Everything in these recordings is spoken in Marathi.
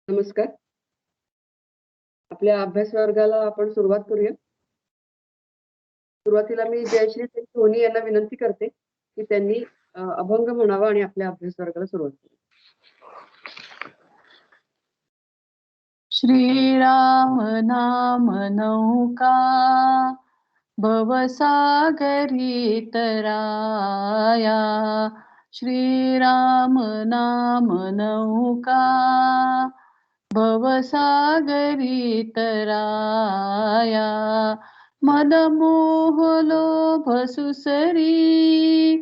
नमस्कार. आपल्या अभ्यास वर्गाला आपण सुरुवात करूया. सुरुवातीला मी जयश्री सोनी यांना विनंती करते, की त्यांनी अभंग म्हणावा आणि आपल्या अभ्यास वर्गाला सुरुवात करू. श्रीराम नाम नौका भवसागरी तराया. श्रीराम नाम नौका भवसागरी तराया. मदमोह लोभ सुसरी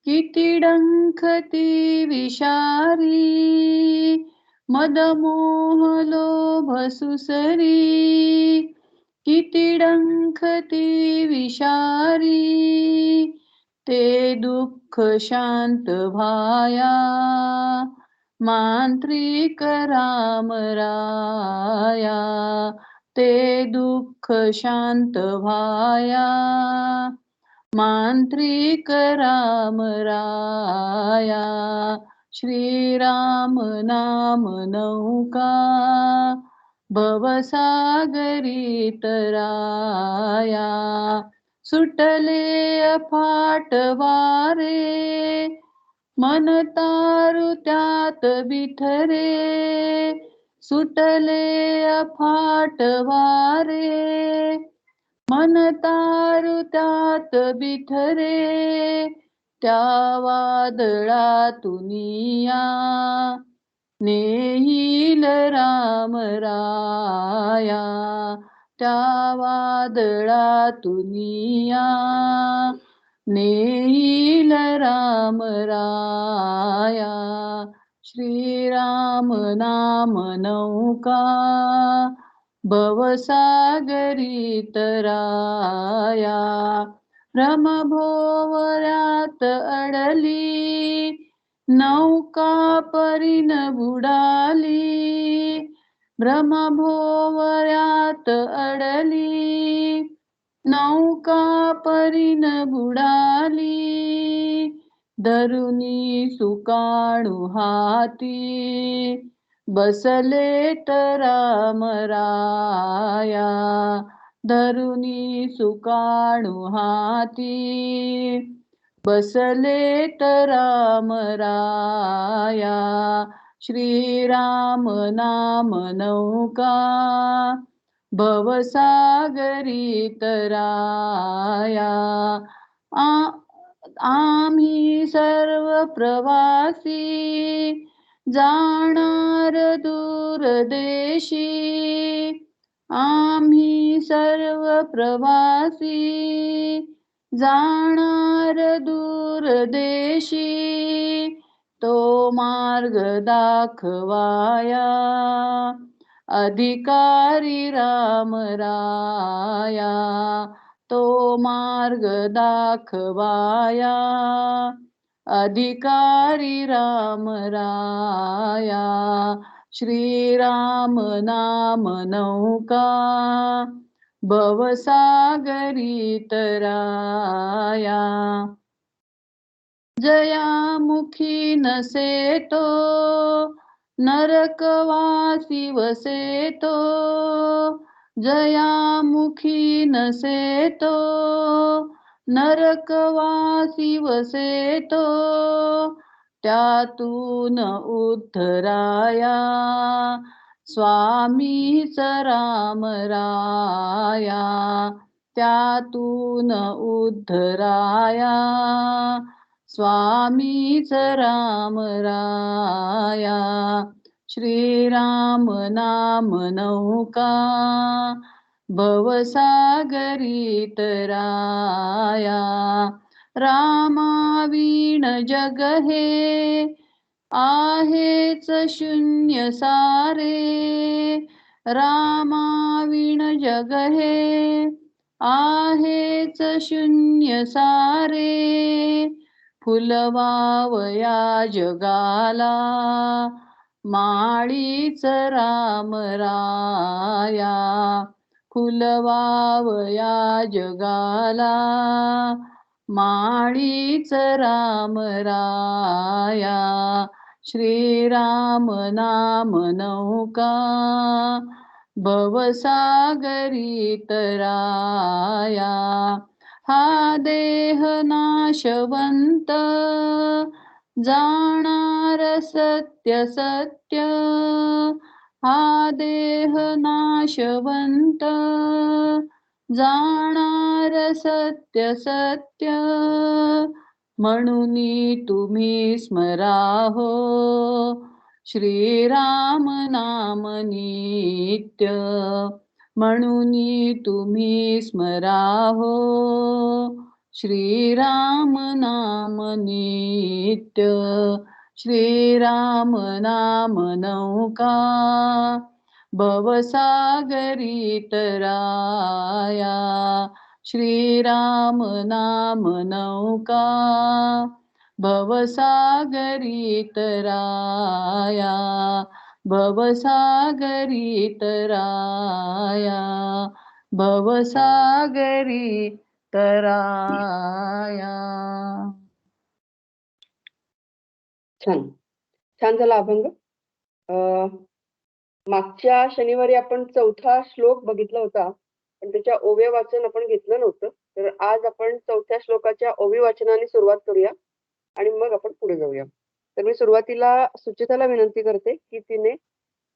किती डंखती विषारी. मदमोह लोभ सुसरी किती डंखती विषारी. ते दुःख शांत भाया मांत्रिक राम राया. ते दुःख शांत भाया मांत्रिक राम राया. श्रीराम नाम नौका भवसागरी तराया. सुटले अफाट वारे मन तारु त्यात बिथरे. सुटले अफाट वारे मन तारु त्यात बिथरे. त्या वादळातुनिया नेईल राम राया. त्या वादळातुनिया नेईल राम राया. श्रीराम नाम नौका भवसागरी तराया. भ्रमभोवऱ्यात अडली नौका परीन बुडाली. भ्रमभोवऱ्यात अडली नौका परीन बुडाली. धरुनी सुकाणू हाती बसले राम राया. धरुनी सुकाणू हाती बसले राम राया. श्रीराम नाम नौका भवसागरी तराया. आम्ही सर्व प्रवासी जाणार दूर देशी. आम्ही सर्व प्रवासी जाणार दूर देशी. तो मार्ग दाखवाया अधिकारी राम राया. तो मार्ग दाखवाया अधिकारी राम राया. श्रीराम नाम नौका भवसागरी तराया. जयामुखी नसे तो नरकवासी वसे तो. जयामुखी नसे तो नरकवासी वसे तो. त्यातून उद्धराया स्वामीच राम राया. त्यातून उद्धराया स्वामीच राम राया. श्रीराम नाम नौका भवसागरी तराया. रामावीण जग हे आहेच शून्य सारे. रामावीण जग हे आहेच शून्य सारे. फुलवावया जगाला माळीच राम राया. फुलवावया जगाला माळीच राम राया. श्रीराम नाम नौका भवसागरी तराया. हा देह नाशवंत जाणार सत्य सत्य. हा देह नाशवंत जाणार सत्य सत्य. म्हणून तुम्ही स्मराहो श्रीराम नाम नित्य. म्हणून तुम्ही स्मराहो श्रीराम नाम नित्य. श्रीराम नाम नौका भवसागरी तराया. श्रीराम नाम नौका भवसागरी तराया. भवसागरी तराया. भवसागरी तराया. छान छान झाला अभंग. मागच्या शनिवारी आपण चौथा श्लोक बघितला होता, पण त्याच्या ओव्या वाचन आपण घेतलं नव्हतं. तर आज आपण चौथ्या श्लोकाच्या ओवी वाचनाने सुरुवात करूया आणि मग आपण पुढे जाऊया. तर मी सुरुवातीला सुचिताला विनंती करते की तिने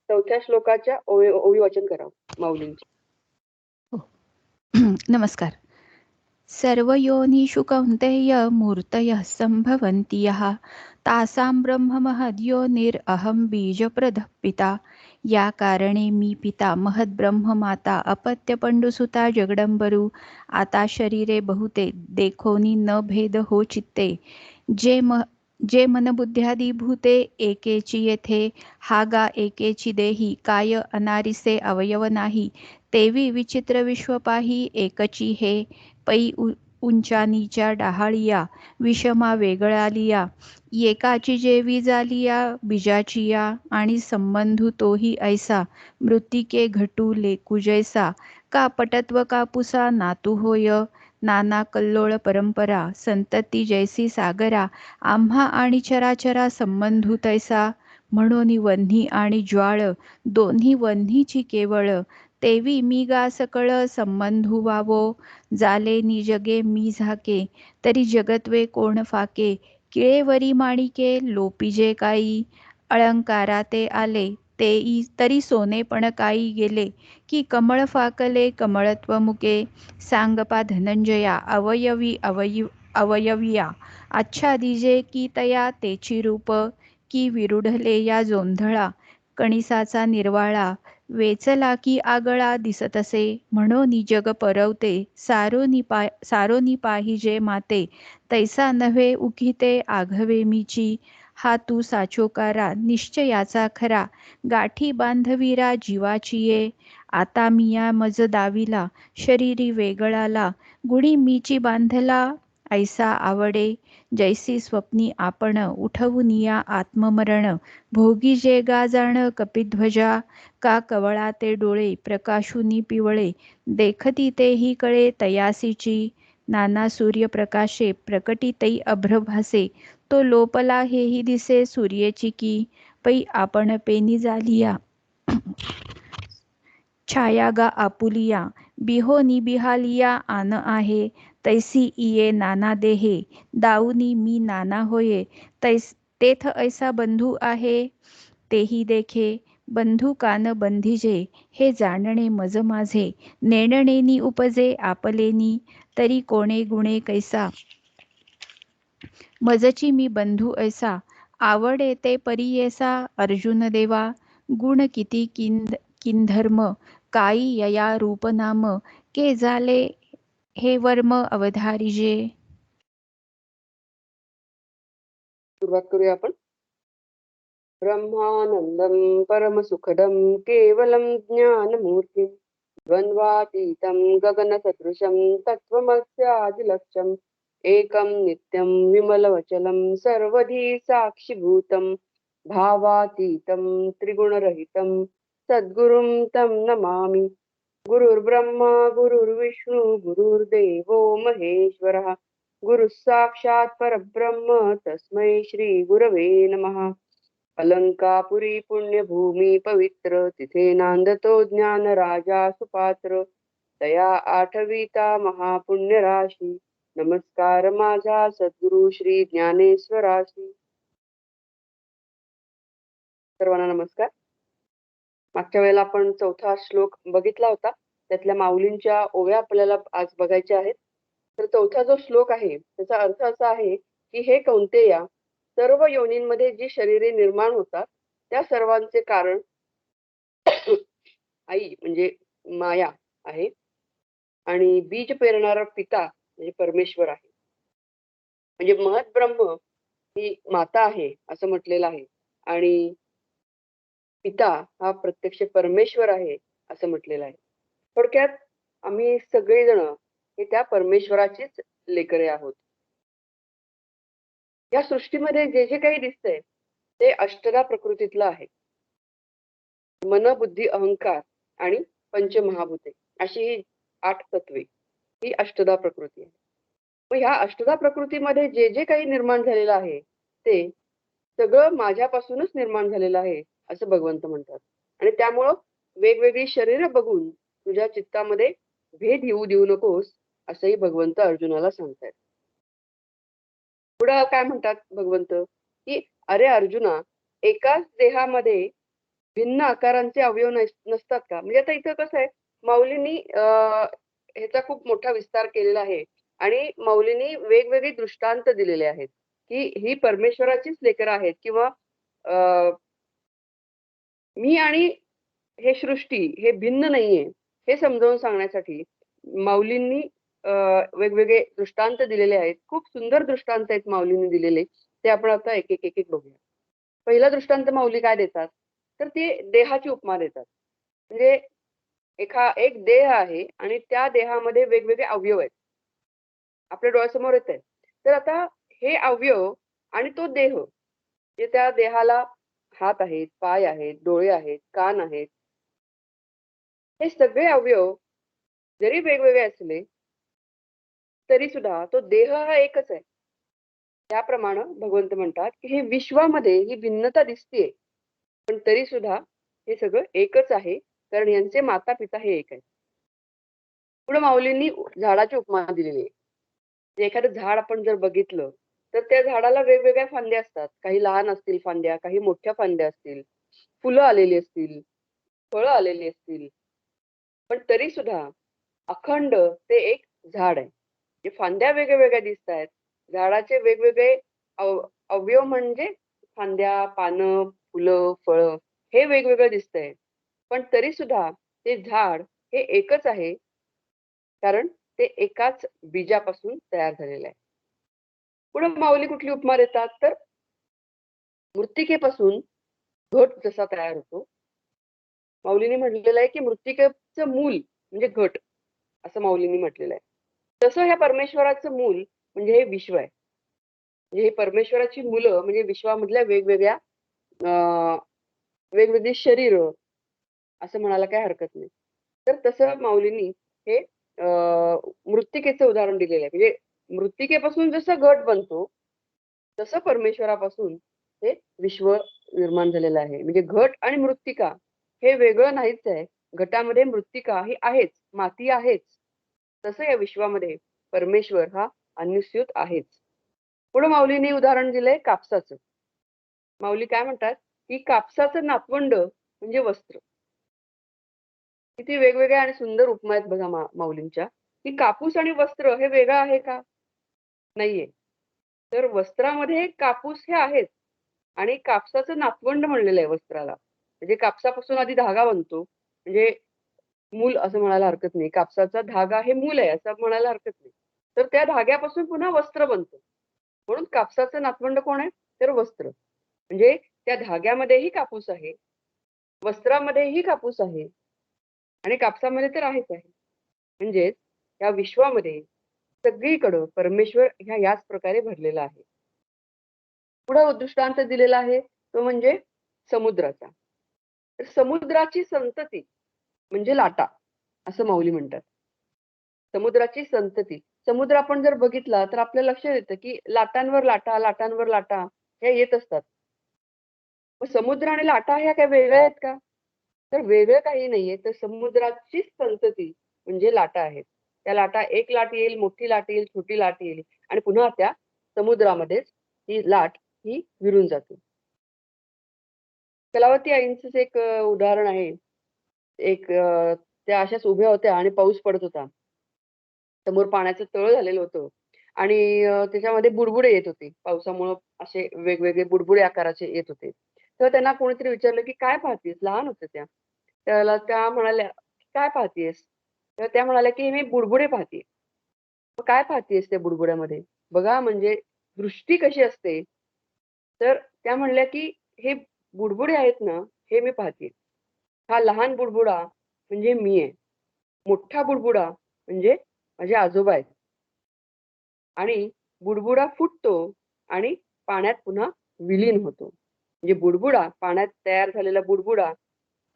चौथ्या श्लोकाच्या ओवी वाचन करावं माऊलींची. नमस्कार. सर्वयोनिषु कौन्तेय मूर्तयः सम्भवन्ति यः तासां ब्रह्ममहद्योनिरहं बीजप्रदः पिता. या कारणे मी पिता महद्ब्रह्म माता अपत्य पंडुसुता जगदंबरू. आता शरीरे बहुते देखोनी न भेद हो चित्ते. जे मनबुद्ध्यादी भूते एकेची येथे हा गा एकेची देही. काय अनारिसे अवयव नाही तेवी विचित्र विश्व पाही एकची हे. पै उंचा नीचा डहाळिया विषमा वेगळालिया. एकाची जेवी जालिया बीजाचिया आणि संबंधू तोही ऐसा. मृत्तिके घटू लेकू जैसा का पटत्व कापुसा नातू होय. नाना कल्लोळ परंपरा संतती जैसी सागरा. आम्हा आणि चराचरा संबंधू तैसा. म्हणून वन्ही आणि ज्वाळ दोन्ही वन्हीची केवळ. तेवी मी गा सकळ संबंधू वावो. जाले निजगे मी झाके तरी जगत्वे कोण फाके. किळेवरी माणिके लोपिजे काही. अलंकारा ते आले ते तरी सोने पण काही गेले. की कमळ फाकले कमळत्व मुके. सांगपा धनंजया अवयविया. अच्छा दिजे की तया तेची रूप. की विरुढले या जोंधळा कणिसाचा निर्वाळा. वेचला की आगळा दिसतसे म्हणून जग परवते. सारोनी पाहिजे माते तैसा नव्हे उखिते आघवे मीची. हा तू साचोकारा निश्चयाचा खरा. गाठी बांधवीरा जीवाची ये. आता मिया मज दाविला शरीरी वेगळाला. गुढी मीची बांधला ऐसा आवडे. जैसी स्वप्नी आपण उठवूनिया आत्ममरण. भोगी जे गा जाण कपिध्वजा. का कवळा ते डोळे प्रकाशुनी पिवळे. देखती तेही कळे तयासीची. नाना सूर्यप्रकाशे प्रकटी तै अभ्रभासे. तो लोपला हेही दिसे सूर्येची की. पै आपण पेनी जालिया छाया गा आपुलिया. बिहोनी बिहालिया आन आहे. तैसी इये नाना देहे दाऊनी मी नाना होये. तेथ ऐसा बंधू आहे तेही देखे. बंधू कान बंधिजे हे जाणणे मज माझे. नेणणेनी उपजे आपलेनी तरी कोणे गुणे कैसा. मजची मी बंधू ऐसा आवडे ते परियेसा. अर्जुन देवा गुण किती किंधर्म काई यया रूपनाम. के झाले हे वर्म अवधारिजे. सुरुवात करूया आपण. ब्रह्मानंदं परमसुखदं केवलं ज्ञानमूर्तिं द्वन्द्वातीतं गगनसदृशं तत्त्वमस्यादिलक्ष्यम् एकं नित्यं विमलवचलं सर्वधी साक्षिभूतं भावातीतं त्रिगुणरहितं सद्गुरुं तं नमामि. गुरुर्ब्रह्मा गुरुर्विष्णू गुरुर्देवो महेश्वरः गुरुः साक्षात् परब्रह्म तस्मै श्री गुरवे नमः. अलंकापुरी पुण्यभूमी पवित्र तिथे नांदतो ज्ञान राजा सुपात्र तया आठविता महापुण्य राशी नमस्कार माझा सद्गुरु श्री ज्ञानेश्वराशी. सर्वांना नमस्कार. मागच्या वेळेला आपण चौथा श्लोक बघितला होता, त्यातल्या माऊलींच्या ओव्या आपल्याला आज बघायच्या आहेत. तर चौथा जो श्लोक आहे त्याचा अर्थ असा आहे की हे कौंतेया, सर्व योनींमध्ये जी शरीरे निर्माण होतात त्या सर्वांचे कारण आई म्हणजे माया आहे आणि बीज पेरणारा पिता म्हणजे परमेश्वर आहे. म्हणजे महत ब्रह्म ही माता आहे असं म्हटलेलं आहे आणि पिता हा प्रत्यक्ष परमेश्वर आहे असं म्हटलेलं आहे. थोडक्यात आम्ही सगळेजण हे त्या परमेश्वराचीच लेकरे आहोत. या सृष्टीमध्ये जे जे काही दिसतंय ते अष्टधा प्रकृतीतलं आहे. मन, बुद्धी, अहंकार आणि पंचमहाभूते अशी ही 8 तत्वे ही अष्टधा प्रकृती आहे. मग ह्या अष्टधा प्रकृतीमध्ये जे जे काही निर्माण झालेलं आहे ते सगळं माझ्यापासूनच निर्माण झालेलं आहे असं भगवंत म्हणतात. आणि त्यामुळं वेगवेगळी शरीरं बघून तुझ्या चित्तामध्ये भेद येऊ देऊ नकोस असंही भगवंत अर्जुनाला सांगतायत. पुढं काय म्हणतात भगवंत की अरे अर्जुना, एकाच देहामध्ये भिन्न आकारांचे अवयव नसतात का? म्हणजे आता इथं कसं आहे, माऊलींनी ह्याचा खूप मोठा विस्तार केलेला आहे आणि माऊलींनी वेगवेगळे दृष्टांत दिलेले आहेत की ही परमेश्वराचीच लेकरं आहेत किंवा मी आणि हे सृष्टी हे भिन्न नाहीये हे समजावून सांगण्यासाठी माऊलींनी वेगवेगळे दृष्टांत दिलेले आहेत. खूप सुंदर दृष्टांत आहेत माऊलींनी दिलेले, ते आपण आता एक एक बघूया. पहिला दृष्टांत माऊली काय देतात तर ते देहाची उपमा देतात. म्हणजे एक देह आहे आणि त्या देहामध्ये वेगवेगळे अवयव आहेत, आपल्या डोळ्यासमोर येत आहेत. तर आता हे अवयव आणि तो देह, जे त्या देहाला हात आहेत, पाय आहेत, डोळे आहेत, कान आहेत, हे सगळे अवयव जरी वेगवेगळे असले तरी सुद्धा तो देह हा एकच आहे. त्याप्रमाणे भगवंत म्हणतात की हे विश्वामध्ये ही भिन्नता दिसतेय पण तरी सुद्धा हे सगळं एकच आहे, कारण यांचे माता पिता हे एक आहे. पुढे माऊलींनी झाडाची उपमा दिलेली आहे. एखादं झाड आपण जर बघितलं तर त्या झाडाला वेगवेगळ्या फांद्या असतात. काही लहान असतील फांद्या, काही मोठ्या फांद्या असतील, फुलं आलेली असतील, फळं आलेली असतील, पण तरी सुद्धा अखंड ते एक झाड आहे. जे फांद्या वेगवेगळ्या दिसत आहेत, झाडाचे वेगवेगळे अवयव म्हणजे फांद्या, पानं, फुलं, फळं हे वेगवेगळं दिसतंय, पण तरी सुद्धा ते झाड हे एकच आहे, कारण ते एकाच बीजापासून तयार झालेलं आहे. पुढे माऊली कुठली उपमा देतात तर मृत्तिकेपासून घट जसा तयार होतो, माऊलींनी म्हटलेलं आहे की मृत्तिकेचं मूल म्हणजे घट असं माऊलींनी म्हटलेलं आहे. तसं ह्या परमेश्वराचं मूल म्हणजे हे विश्व आहे. म्हणजे हे परमेश्वराची मुलं म्हणजे विश्वामधल्या वेगवेगळ्या वेगवेगळी शरीर असं म्हणायला काही हरकत नाही. तर तसं माऊलींनी हे मृत्तिकेचं उदाहरण दिलेलं आहे. म्हणजे मृत्तिकेपासून जसं घट बनतो तसं परमेश्वरापासून हे विश्व निर्माण झालेलं आहे. म्हणजे घट आणि मृत्तिका हे वेगळं नाहीच आहे. घटामध्ये मृत्तिका ही आहेच, माती आहेच. तसं या विश्वामध्ये परमेश्वर हा अनुस्यूत आहेच. पुढे माऊलींनी उदाहरण दिलंय कापसाचं. माऊली काय म्हणतात की कापसाचं नातवंड म्हणजे वस्त्र. किती वेगवेगळ्या आणि सुंदर उपमा आहेत बघा माऊलींच्या, की कापूस आणि वस्त्र हे वेगळं आहे का? नाहीये. तर वस्त्रामध्ये कापूस हे आहेच आणि कापसाचं नातवंड म्हणलेलं आहे वस्त्राला. म्हणजे कापसापासून आधी धागा बनतो, म्हणजे मूल असं म्हणायला हरकत नाही. कापसाचा धागा हे मूल आहे असं म्हणायला हरकत नाही. तर त्या धाग्यापासून पुन्हा वस्त्र बनतं. म्हणून कापसाचं नातवंड कोण आहे तर वस्त्र. म्हणजे त्या धाग्यामध्येही कापूस आहे, वस्त्रामध्येही कापूस आहे आणि कापसामध्ये तर आहेच आहे. म्हणजेच या विश्वामध्ये सगळीकडं परमेश्वर याच प्रकारे भरलेला आहे. पुढे दृष्टांत दिलेला आहे तो म्हणजे समुद्राचा. तर समुद्राची संतती म्हणजे लाटा असं माऊली म्हणतात. समुद्राची संतती. समुद्र आपण जर बघितला तर आपल्या लक्षात येतं की लाटांवर लाटा, लाटांवर लाटा ह्या येत असतात. मग समुद्र आणि लाटा ह्या काय वेगळ्या आहेत का? तर वेगळं काही नाहीये. तर समुद्राचीच संतती म्हणजे लाटा आहेत. त्या लाटा एक लाट येईल, मोठी लाट येईल, छोटी लाट येईल आणि पुन्हा त्या समुद्रामध्येच ही लाट ही विरून जाते. कलावती आईंचंच एक उदाहरण आहे. एक त्या अशाच उभ्या होत्या आणि पाऊस पडत होता. समोर पाण्याचं तळ झालेलं होतं आणि त्याच्यामध्ये बुडबुडे येत होते. पावसामुळं असे वेगवेगळे बुडबुडे आकाराचे येत होते. तर त्यांना कोणीतरी विचारलं, की "काय पाहतीयेस?" लहान होत्या त्या. त्याला त्या म्हणाल्या, "काय पाहतीयेस?" तर त्या म्हणाल्या, की "मी बुडबुडे पाहतीये." "मग काय पाहतीयेस त्या बुडबुड्यामध्ये?" बघा म्हणजे दृष्टी कशी असते. तर त्या म्हणल्या, की "हे बुडबुडे आहेत ना, हे मी पाहतीये. हा लहान बुडबुडा म्हणजे मी आहे. मोठा बुडबुडा म्हणजे माझे आजोबा आहेत." आणि बुडबुडा फुटतो आणि पाण्यात पुन्हा विलीन होतो. म्हणजे बुडबुडा, पाण्यात तयार झालेला बुडबुडा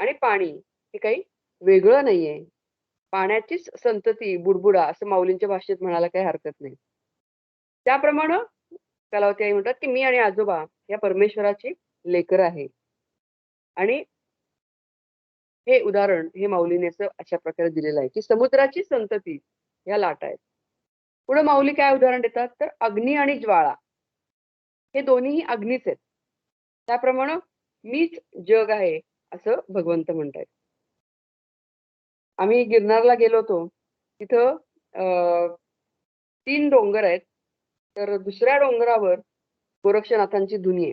आणि पाणी हे काही वेगळं नाहीये. पाण्याचीच संतती बुडबुडा असं माऊलींच्या भाषेत म्हणायला काही हरकत नाही. त्याप्रमाणे कलावती आई म्हणतात, की मी आणि आजोबा या परमेश्वराची लेकरं आहे. आणि हे उदाहरण हे माऊलीने असं अशा प्रकारे दिलेलं आहे, की समुद्राची संतती ह्या लाटा आहेत. पुढे माऊली काय उदाहरण देतात, तर अग्नी आणि ज्वाळा हे दोन्हीही अग्नीच आहेत. त्याप्रमाणे मीच जग आहे, असं भगवंत म्हणतायत. आम्ही गिरनारला गेलो होतो. तिथं 3 डोंगर आहेत. तर दुसऱ्या डोंगरावर गोरक्षनाथांची धुनी आहे.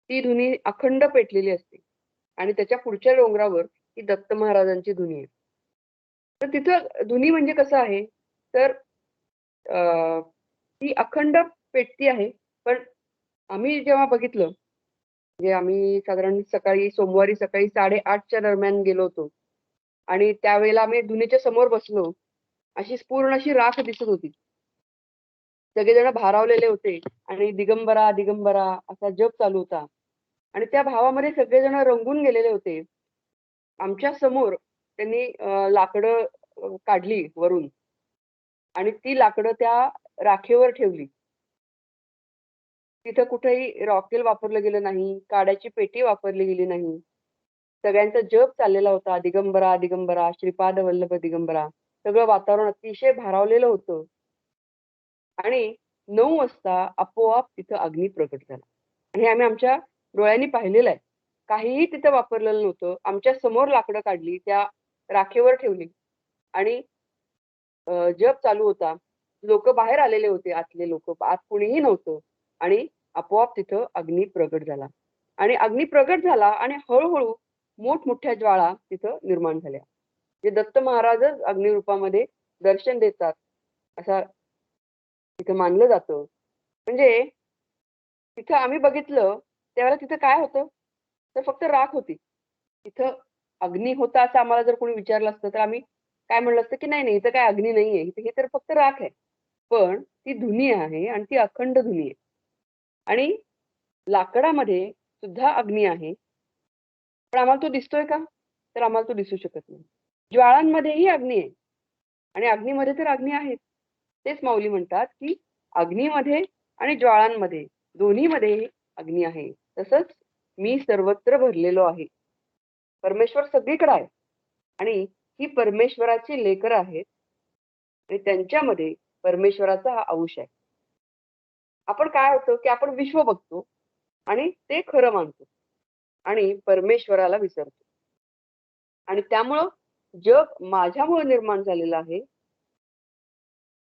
ती धुनी अखंड पेटलेली असते आणि त्याच्या पुढच्या डोंगरावर ही दत्त महाराजांची धुनी आहे. तर तिथं धुनी म्हणजे कसं आहे, तर अ, ती अखंड पेटती आहे. पण आम्ही जेव्हा बघितलं, म्हणजे आम्ही साधारण सोमवारी सकाळी 8:30च्या दरम्यान गेलो होतो आणि त्यावेळेला आम्ही धुनीच्या समोर बसलो. पूर्ण अशी राख दिसत होती. सगळेजण भारावलेले होते आणि दिगंबरा, दिगंबरा असा जप चालू होता आणि त्या भावामध्ये सगळेजण रंगून गेलेले होते. आमच्या समोर त्यांनी लाकडं काढली वरून आणि ती लाकडं त्या राखेवर ठेवली. तिथं कुठेही रॉकेल वापरलं गेलं नाही, काड्याची पेटी वापरली गेली नाही. सगळ्यांचा जप चाललेला होता. दिगंबरा, दिगंबरा, श्रीपाद वल्लभ दिगंबरा. सगळं वातावरण अतिशय भारावलेलं होतं. आणि 9 वाजता आपोआप तिथं अग्नी प्रकट झाला. आणि हे आम्ही आमच्या डोळ्यांनी पाहिलेलं आहे. काहीही तिथं वापरलेलं नव्हतं. आमच्या समोर लाकडं काढली, त्या राखेवर ठेवली आणि जप चालू होता. लोकं बाहेर आलेले होते, आतले लोकं. आत कुणीही नव्हतं आणि आपोआप तिथं अग्नी प्रगट झाला. आणि अग्नी प्रगट झाला आणि हळू-हळू मोठमोठ्या ज्वाळा तिथं निर्माण झाल्या. जे दत्त महाराजच अग्निरूपामध्ये दर्शन देतात, असं तिथं मानलं जातं. म्हणजे तिथं आम्ही बघितलं, त्यावेळेला तिथं काय होतं, तर फक्त राख होती. तिथं अग्नी होता असं आम्हाला जर कोणी विचारलं असतं, तर आम्ही काय म्हणलं असतं, की "नाही, नाही, इथं काही अग्नी नाहीये. इथे ही तर फक्त राख आहे." पण ती धुनी आहे आणि ती अखंड धुनी आहे. आणि लाकडामध्ये सुद्धा अग्नी आहे. पण आम्हाला तो दिसतोय का? तर आम्हाला तो दिसू शकत नाही. ज्वाळांमध्येही अग्नी आहे आणि अग्नीमध्ये तर अग्नी आहेच. तेच माऊली म्हणतात, की अग्नीमध्ये आणि ज्वाळांमध्ये दोन्हीमध्ये अग्नी आहे. तसंच मी सर्वत्र भरलेलो आहे. परमेश्वर सगळीकडे आहे आणि ही परमेश्वराची लेकरं आहेत आणि त्यांच्यामध्ये परमेश्वराचा हा अंश आहे. आपण काय होतं, की आपण विश्व बघतो आणि ते खरं मानतो आणि परमेश्वराला विसरतो. आणि त्यामुळं जग माझ्यामुळे निर्माण झालेलं आहे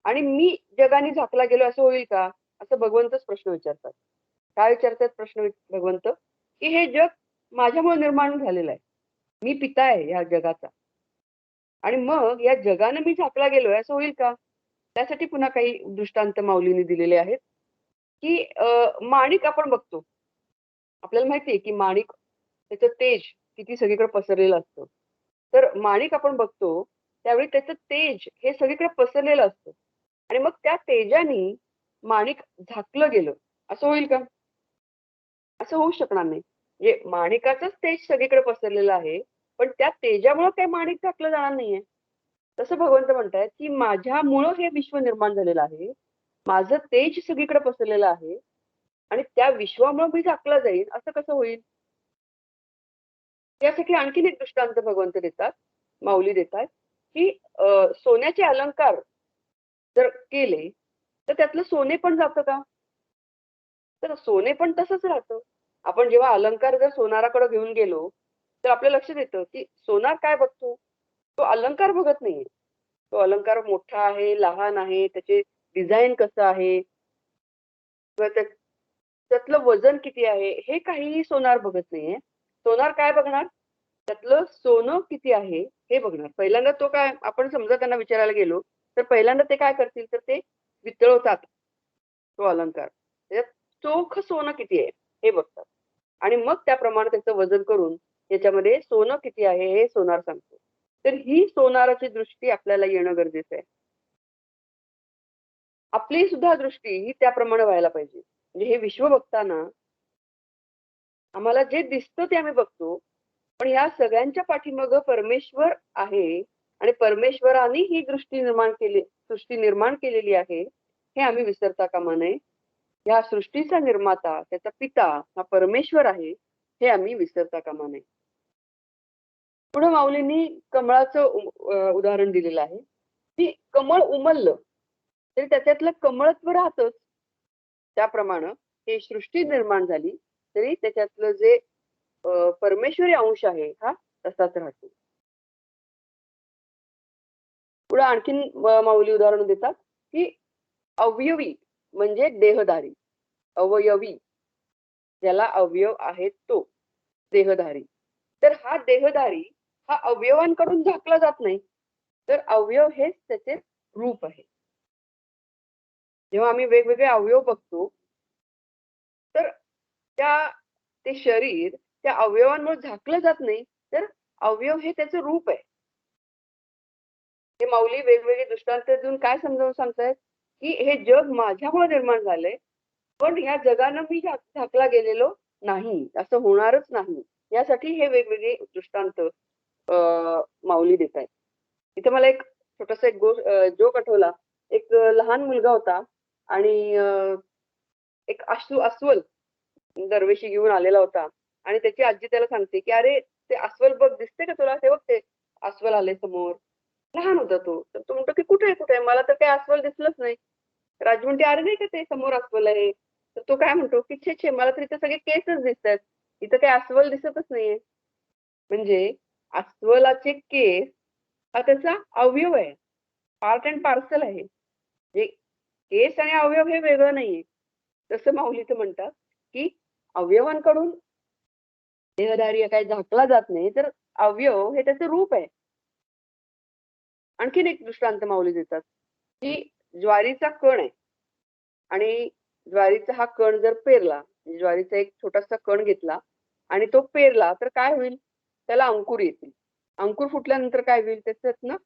आणि मी जगाने झाकला गेलो असं होईल का? असं भगवंतच प्रश्न विचारतात. काय विचारतात भगवंत? की हे जग माझ्यामुळे निर्माण झालेलं आहे. मी पिता आहे ह्या जगाचा आणि मग या जगानं मी झाकला गेलोय असं होईल का? त्यासाठी पुन्हा काही दृष्टांत माऊलींनी दिलेले आहेत, की माणिक आपण बघतो. आपल्याला माहिती आहे, की माणिक त्याचं तेज किती सगळीकडे पसरलेलं असतं. तर माणिक आपण बघतो, त्यावेळी त्याचं तेज हे सगळीकडे पसरलेलं असतं आणि मग त्या तेजानी माणिक झाकलं गेलं, असं होईल का? असं होऊ शकणार नाही. म्हणजे माणिकाचंच तेज सगळीकडे पसरलेलं आहे, पण त्या तेजामुळं काही माणिक झाकलं जाणार नाहीये. तसं भगवंत म्हणतायत, की माझ्यामुळं हे विश्व निर्माण झालेलं आहे. माझं तेज सगळीकडे पसरलेलं आहे आणि त्या विश्वामुळं मी झाकला जाईल, असं कसं होईल? यासाठी आणखीन एक दृष्टांत भगवंत देतात, माऊली देतात, की सोन्याचे अलंकार जर केले तर त्यातलं सोने पण जातं का? तर सोने पण तसंच राहतं. आपण जेव्हा अलंकार जर सोनाराकडे घेऊन गेलो, तर आपल्या लक्षात येतं, की सोनार काय बघतो? तो अलंकार बघत नाहीये. तो अलंकार मोठा आहे, लहान आहे, त्याचे डिझाइन कसं आहे किंवा त्यातलं वजन किती आहे, हे काहीही सोनार बघत नाहीये. सोनार काय बघणार? त्यातलं सोनं किती आहे, हे बघणार. पहिल्यांदा तो काय आपण समजा त्यांना विचारायला गेलो, तर पहिल्यांदा ते काय करतील, तर ते वितळवतात तो अलंकार. त्याच्यात चोख सोनं किती आहे, हे बघतात. आणि मग त्याप्रमाणे त्याचं वजन करून त्याच्यामध्ये सोनं किती आहे, हे सोनार सांगतो. तर ही सोनाराची दृष्टी आपल्याला येणं गरजेचं आहे. आपली सुद्धा दृष्टी ही त्याप्रमाणे व्हायला पाहिजे. म्हणजे हे विश्व बघताना आम्हाला जे दिसतं ते आम्ही बघतो. पण ह्या सगळ्यांच्या पाठीमागं परमेश्वर आहे आणि परमेश्वराने ही सृष्टी निर्माण केलेली आहे, हे आम्ही विसरता कामा नये. ह्या सृष्टीचा निर्माता, त्याचा पिता हा परमेश्वर आहे, हे आम्ही विसरता कामा नये. पुढे माऊलींनी कमळाचं उदाहरण दिलेलं आहे, की कमळ उमललं तरी त्याच्यातलं कमळत्व राहतच. त्याप्रमाणे ही सृष्टी निर्माण झाली तरी त्याच्यातलं जे परमेश्वरी अंश आहे हा तसाच राहतो. पुढे आणखीन माऊली उदाहरण देतात, की अवयवी म्हणजे देहधारी. अवयवी ज्याला अवयव आहेत तो देहधारी. तर हा देहधारी हा अवयवांकडून झाकला जात नाही, तर अवयव हेच त्याचे रूप आहे. जेव्हा आम्ही वेगवेगळे अवयव बघतो, तर ते शरीर त्या अवयवांमुळे झाकलं जात नाही, तर अवयव हे त्याचं रूप आहे. हे माऊली वेगवेगळे दृष्टांत देऊन काय समजावून सांगतायत, की हे जग माझ्यामुळे निर्माण झालंय, पण या जगानं मी झाकला गेलेलो नाही, असं होणारच नाही. यासाठी हे वेगवेगळे दृष्टांत माऊली देतायत. इथे मला एक छोटासा एक जोक आठवला. एक लहान मुलगा होता आणि एक अस्वल दरवेशी घेऊन आलेला होता आणि त्याची आजी त्याला सांगते, की "अरे, ते अस्वल बघ दिसते का तुला? ते बघ ते अस्वल आलंय समोर." लहान होता तो. तर तो म्हणतो, की "कुठे आहे, कुठे आहे? मला तर काही अस्वल दिसलंच नाही." तर आजी म्हणते, "अरे नाही का ते समोर अस्वल आहे." तर तो काय म्हणतो, की "छे, छे मला तर इथे सगळे केसच दिसतायत. इथं काही अस्वल दिसतच नाहीये." म्हणजे अस्वलाचे केस हा त्याचा अवयव आहे. पार्ट अँड पार्सल आहे. म्हणजे केस आणि अवयव हे वेगळं नाहीये. तसं माऊली इथं म्हणतात, की अवयवांकडून देहधारी काही झाकला जात नाही, तर अवयव हे त्याचं रूप आहे. आणखीन एक दृष्टांत माऊली देतात, की ज्वारीचा कण आहे आणि ज्वारीचा हा कण जर पेरला, म्हणजे ज्वारीचा एक छोटासा कण घेतला आणि तो पेरला, तर काय होईल? त्याला अंकुर येतील. अंकुर फुटल्यानंतर काय होईल? त्याच्यातनं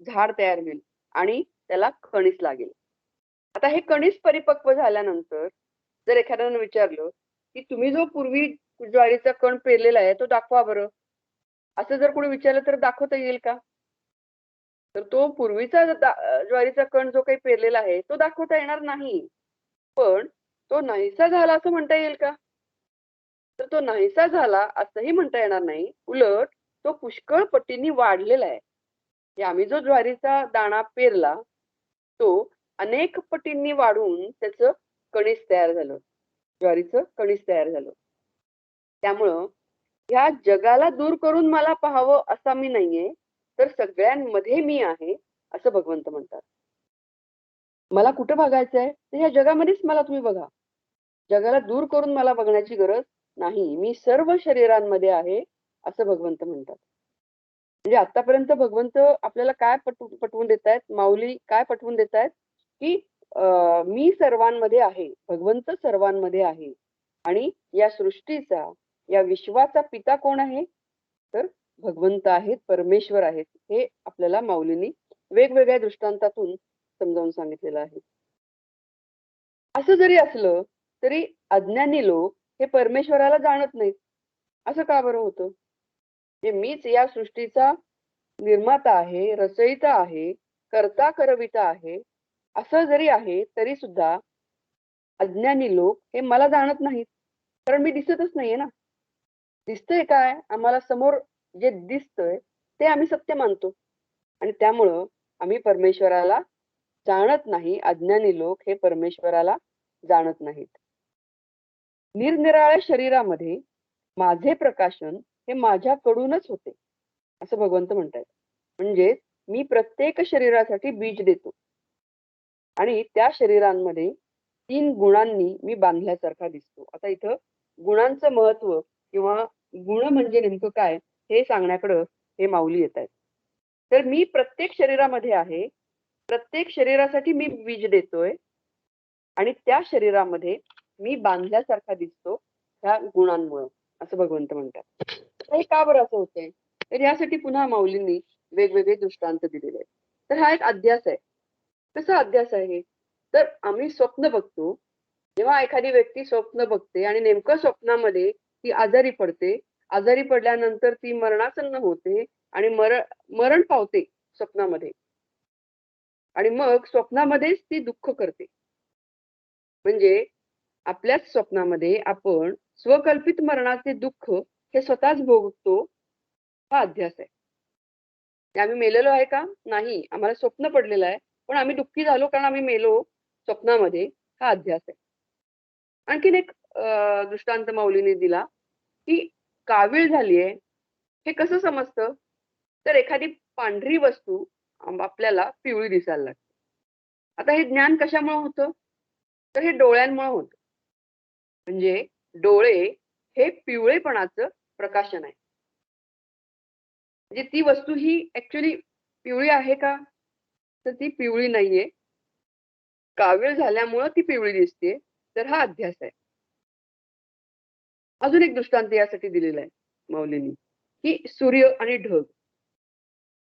झाड तयार होईल आणि त्याला कणीस लागेल. आता हे कणीस परिपक्व झाल्यानंतर जर एखाद्यानं विचारलं, की तुम्ही जो पूर्वी ज्वारीचा कण पेरलेला आहे, तो दाखवा बरं. असं जर कोणी विचारलं तर दाखवता येईल का? तर तो पूर्वीचा ज्वारीचा कण जो काही पेरलेला आहे, तो दाखवता येणार नाही. पण तो नाहीसा झाला असं म्हणता येईल का? तर तो नाहीसा झाला असंही म्हणता येणार नाही. उलट तो पुष्कळ पटींनी वाढलेला आहे. म्हणजे आम्ही जो ज्वारीचा दाणा पेरला, तो अनेक पटींनी वाढून त्याचं कणीस तयार झालं. ज्वारीचं कणीस तयार झालं. त्यामुळं ह्या जगाला दूर करून मला पाहावं असा मी नाहीये, तर सगळ्यांमध्ये मी आहे, असं भगवंत म्हणतात. मला कुठं बघायचंय? तर ह्या जगामध्येच मला तुम्ही बघा. जगाला दूर करून मला बघण्याची गरज नाही. मी सर्व शरीरांमध्ये आहे, असं भगवंत म्हणतात. म्हणजे आतापर्यंत भगवंत आपल्याला काय पटवून देतायत, माऊली काय पटवून देतायत, की मी सर्वांमध्ये आहे. भगवंत सर्वांमध्ये आहे. आणि या सृष्टीचा, या विश्वाचा पिता कोण आहे? तर भगवंत आहेत, परमेश्वर आहेत. हे आपल्याला माऊलींनी वेगवेगळ्या दृष्टांतातून समजावून सांगितलेलं आहे. असं जरी असलं, तरी अज्ञानी लोक हे परमेश्वराला जाणत नाहीत. असं का बरं होतं? म्हणजे मीच या सृष्टीचा निर्माता आहे, रचयिता आहे, कर्ता करविता आहे, असं जरी आहे, तरी सुद्धा अज्ञानी लोक हे मला जाणत नाहीत. कारण मी दिसतच नाहीये ना. दिसतंय काय, आम्हाला समोर जे दिसतंय ते आम्ही सत्य मानतो आणि त्यामुळं आम्ही परमेश्वराला जाणत नाही. अज्ञानी लोक हे परमेश्वराला जाणत नाहीत. निरनिराळ्या शरीरामध्ये माझे प्रकाशन हे माझ्याकडूनच होते असं भगवंत म्हणतात. म्हणजे मी प्रत्येक शरीरासाठी बीज देतो आणि त्या शरीरांमध्ये 3 गुणांनी मी बांधल्यासारखा दिसतो. आता इथं गुणांचं महत्व किंवा गुण म्हणजे नेमकं काय हे सांगण्याकडं हे माऊली येत आहेत. तर मी प्रत्येक शरीरामध्ये आहे, प्रत्येक शरीरासाठी मी बीज देतोय आणि त्या शरीरामध्ये मी बांधल्यासारखा दिसतो ह्या गुणांमुळं असं भगवंत म्हणतात. तर हे का बरं असं होतंय? तर यासाठी पुन्हा माऊलींनी वेगवेगळे दृष्टांत दिलेले आहेत. तर हा एक अध्यास आहे. कसा अध्यास आहे? तर आम्ही स्वप्न बघतो. जेव्हा एखादी व्यक्ती स्वप्न बघते आणि नेमकं स्वप्नामध्ये ती आजारी पडते, आजारी पडल्यानंतर ती मरणासन्न होते आणि मरण पावते स्वप्नामध्ये आणि मग स्वप्नामध्येच ती दुःख करते. म्हणजे आपल्याच स्वप्नामध्ये आपण स्वकल्पित मरणाचे दुःख हे स्वतःच भोगतो. हा अध्यास आहे. ते आम्ही मेलेलो आहे का? नाही. आम्हाला स्वप्न पडलेलं आहे. पण आम्ही दुःखी झालो कारण आम्ही मेलो स्वप्नामध्ये. हा अध्यास आहे. आणखीन एक दृष्टांत माऊलीने दिला, की कावीळ झालीये हे कसं समजतं? तर एखादी पांढरी वस्तू आपल्याला पिवळी दिसायला लागते. आता हे ज्ञान कशामुळे होतं? तर हे डोळ्यांमुळे होतं. म्हणजे डोळे हे पिवळेपणाचं प्रकाशन आहे. म्हणजे ती वस्तू ही ऍक्च्युली पिवळी आहे का? तर ती पिवळी नाहीये. कावीळ झाल्यामुळं ती पिवळी दिसते. तर हा अध्यास आहे. अजून एक दृष्टांत यासाठी दिलेला आहे माऊलींनी, की सूर्य आणि ढग.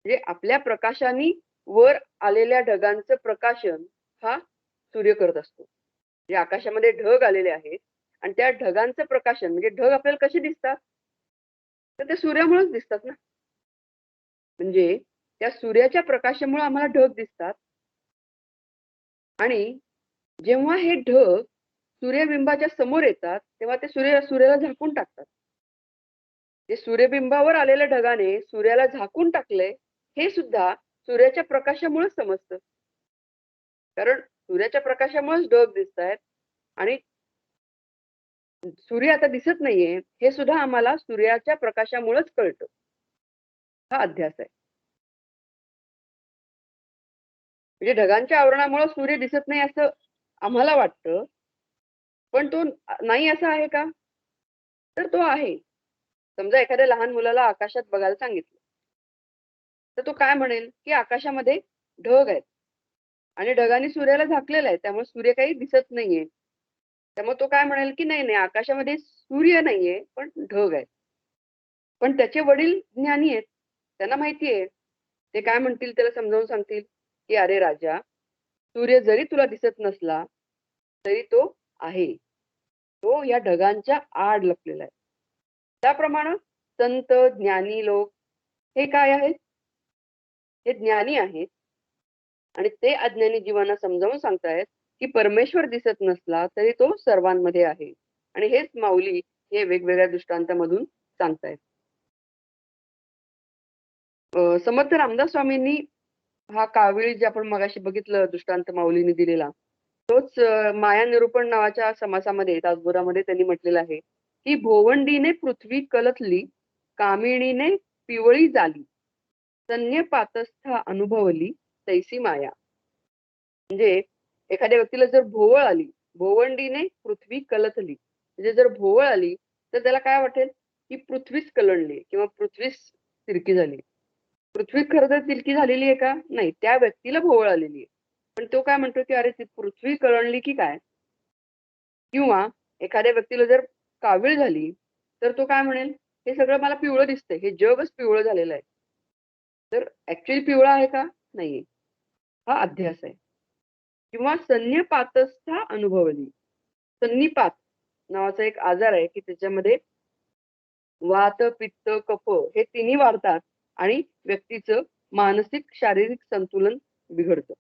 म्हणजे आपल्या प्रकाशाने वर आलेल्या ढगांचं प्रकाशन हा सूर्य करत असतो. म्हणजे आकाशामध्ये ढग आलेले आहेत आणि त्या ढगांचं प्रकाशन म्हणजे ढग आपल्याला कसे दिसतात? तर ते सूर्यामुळेच दिसतात ना. म्हणजे त्या सूर्याच्या प्रकाशामुळे आम्हाला ढग दिसतात आणि जेव्हा हे ढग सूर्यबिंबाच्या समोर येतात, तेव्हा ते सूर्याला झाकून टाकतात. जे सूर्यबिंबावर आलेल्या ढगाने सूर्याला झाकून टाकलंय, हे सुद्धा सूर्याच्या प्रकाशामुळेच समजतं. कारण सूर्याच्या प्रकाशामुळेच ढग दिसतायत आणि सूर्य आता दिसत नाहीये, हे सुद्धा आम्हाला सूर्याच्या प्रकाशामुळेच कळतं. हा अध्यास आहे. म्हणजे ढगांच्या आवरणामुळे सूर्य दिसत नाही असं आम्हाला वाटतं, पण तो नाही असा आहे का? तर तो आहे. समजा एखाद्या लहान मुलाला आकाशात बघायला सांगितलं, तर तो काय म्हणेल, की आकाशामध्ये ढग आहेत आणि ढगांनी सूर्याला झाकलेलं आहे, त्यामुळे सूर्य काही दिसत नाहीये. त्यामुळे तो काय म्हणेल, की नाही, नाही आकाशामध्ये सूर्य नाहीये, पण ढग आहेत. पण त्याचे वडील ज्ञानी आहेत. त्यांना माहिती आहे. ते काय म्हणतील त्याला समजावून सांगतील, की "अरे राजा, सूर्य जरी तुला दिसत नसला, तरी तो आहे. तो या ढगांच्या आड लपलेला आहे." त्याप्रमाणे संत, ज्ञानी लोक हे काय आहेत? हे ज्ञानी आहेत आणि ते अज्ञानी जीवांना समजावून सांगतायत, की परमेश्वर दिसत नसला तरी तो सर्वांमध्ये आहे. आणि हेच माऊली हे वेगवेगळ्या दृष्टांतामधून सांगतायत. समर्थ रामदास स्वामींनी हा काविळ जे आपण मगाशी बघितलं दृष्टांत माऊलीने दिलेला, तोच माया निरूपण नावाच्या समासामध्ये दासबोधामध्ये त्यांनी म्हटलेलं आहे, की "भोवंडीने पृथ्वी कलथली, कामिणीने पिवळी झाली, तन्य पातस्था अनुभवली, तैसी माया." म्हणजे एखाद्या व्यक्तीला जर भोवळ आली, भोवंडीने पृथ्वी कलथली, म्हणजे जर भोवळ आली, तर त्याला काय वाटेल, की पृथ्वीच कलंडली किंवा पृथ्वीच तिरकी झाली. पृथ्वी खरं तर तिरकी झालेली आहे का? नाही. त्या व्यक्तीला भोवळ आलेली आहे. पण तो काय म्हणतो, की "अरे ती पृथ्वी कळंळली की काय?" किंवा एखाद्या व्यक्तीला जर कावीळ झाली, तर तो काय म्हणेल, "हे सगळं मला पिवळं दिसतंय. हे जगच पिवळं झालेलं आहे." तर ॲक्चुअली पिवळं आहे का? नाहीये. हा अध्यास आहे. किंवा सन्निपातस्था अनुभवली. सन्निपात नावाचा एक आजार आहे, की त्याच्यामध्ये वात, पित्त, कफ हे तिन्ही वाढतात आणि व्यक्तीचं मानसिक, शारीरिक संतुलन बिघडतं.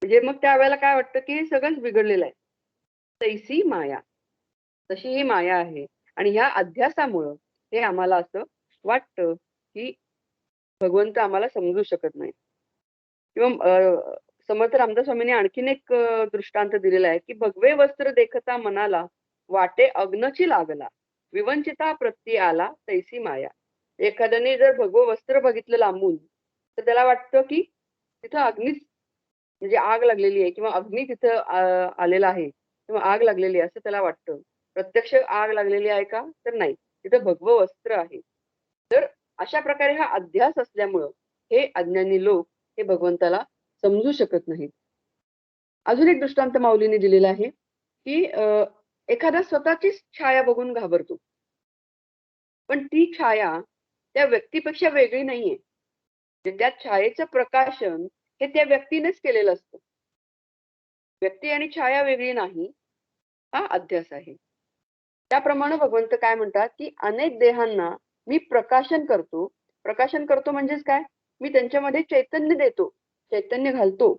म्हणजे मग त्यावेळेला काय वाटतं, की हे सगळंच बिघडलेलं आहे. तैसी माया. तशी ही माया आहे. आणि ह्या अध्यासामुळं हे आम्हाला असं वाटतं की भगवंत आम्हाला समजू शकत नाही. किंवा समर्थ रामदास स्वामींनी आणखीन एक दृष्टांत दिलेला आहे की भगवे वस्त्र देखता मनाला वाटे अग्नची लागला विवंचिता प्रत्ये आला तैसी माया. एखाद्याने जर भगवं वस्त्र बघितलं लांबून तर त्याला वाटतं की तिथं अग्नीच म्हणजे आग लागलेली आहे किंवा अग्नी तिथं आलेला आहे किंवा आग लागलेली आहे असं त्याला वाटतं. प्रत्यक्ष आग लागलेली आहे का? तर नाही. तिथं भगवं वस्त्र आहे. तर अशा प्रकारे हा अध्यास असल्यामुळं हे अज्ञानी लोक हे भगवंताला समजू शकत नाहीत. अजून एक दृष्टांत माऊलीने दिलेला आहे की एखादा स्वतःचीच छाया बघून घाबरतो. पण ती छाया त्या व्यक्तीपेक्षा वेगळी नाहीये. म्हणजे त्या छायेचं प्रकाशन हे त्या व्यक्तीनेच केलेलं असतं. व्यक्ती आणि छाया वेगळी नाही, हा अध्यास आहे. त्याप्रमाणे भगवंत काय म्हणतात, की अनेक देहांना मी प्रकाशन करतो. प्रकाशन करतो म्हणजेच काय? मी त्यांच्यामध्ये चैतन्य देतो, चैतन्य घालतो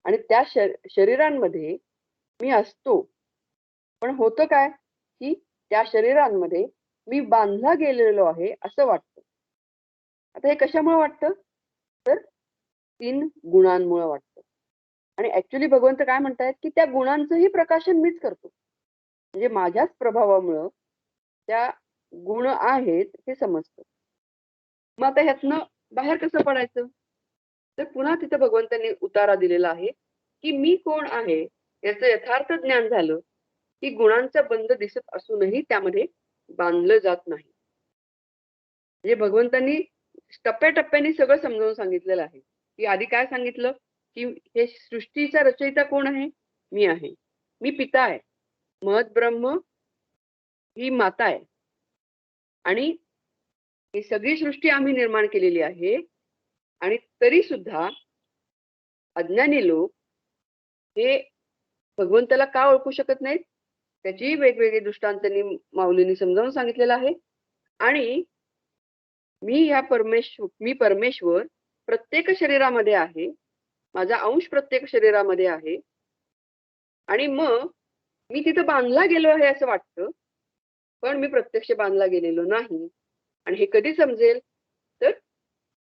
आणि त्या शरीरांमध्ये मी असतो. पण होतं काय, की त्या शरीरांमध्ये मी बांधला गेलेलो आहे असं वाटतं. आता हे कशामुळे वाटतं? तर 3 गुणांमुळे वाटतं. आणि ॲक्चुअली भगवंत काय म्हणतायत, की त्या गुणांचंही प्रकाशन मीच करतो. म्हणजे माझ्याच प्रभावामुळं त्या गुण आहेत हे समजतं. मग आता ह्यातनं बाहेर कसं पडायचं? तर पुन्हा तिथं भगवंतांनी उतारा दिलेला आहे, की मी कोण आहे याचं यथार्थ ज्ञान झालं, की गुणांचा बंध दिसत असूनही त्यामध्ये बांधलं जात नाही. म्हणजे भगवंतांनी टप्प्याटप्प्याने सगळं समजावून सांगितलेलं आहे, की आधी काय सांगितलं, की हे सृष्टीचा रचयिता कोण आहे? मी आहे. मी पिता आहे. महत ब्रह्म ही माता आहे. आणि ही सगळी सृष्टी आम्ही निर्माण केलेली आहे आणि तरी सुद्धा अज्ञानी लोक हे भगवंताला का ओळखू शकत नाहीत? त्याची वेगवेगळी दृष्टांतांनी माऊलींनी समजावून सांगितलेलं आहे. आणि मी परमेश्वर प्रत्येक शरीरामध्ये आहे. माझा अंश प्रत्येक शरीरामध्ये आहे. आणि मग मी तिथं बांधला गेलो आहे असं वाटतं. पण मी प्रत्यक्ष बांधला गेलेलो नाही. आणि हे कधी समजेल? तर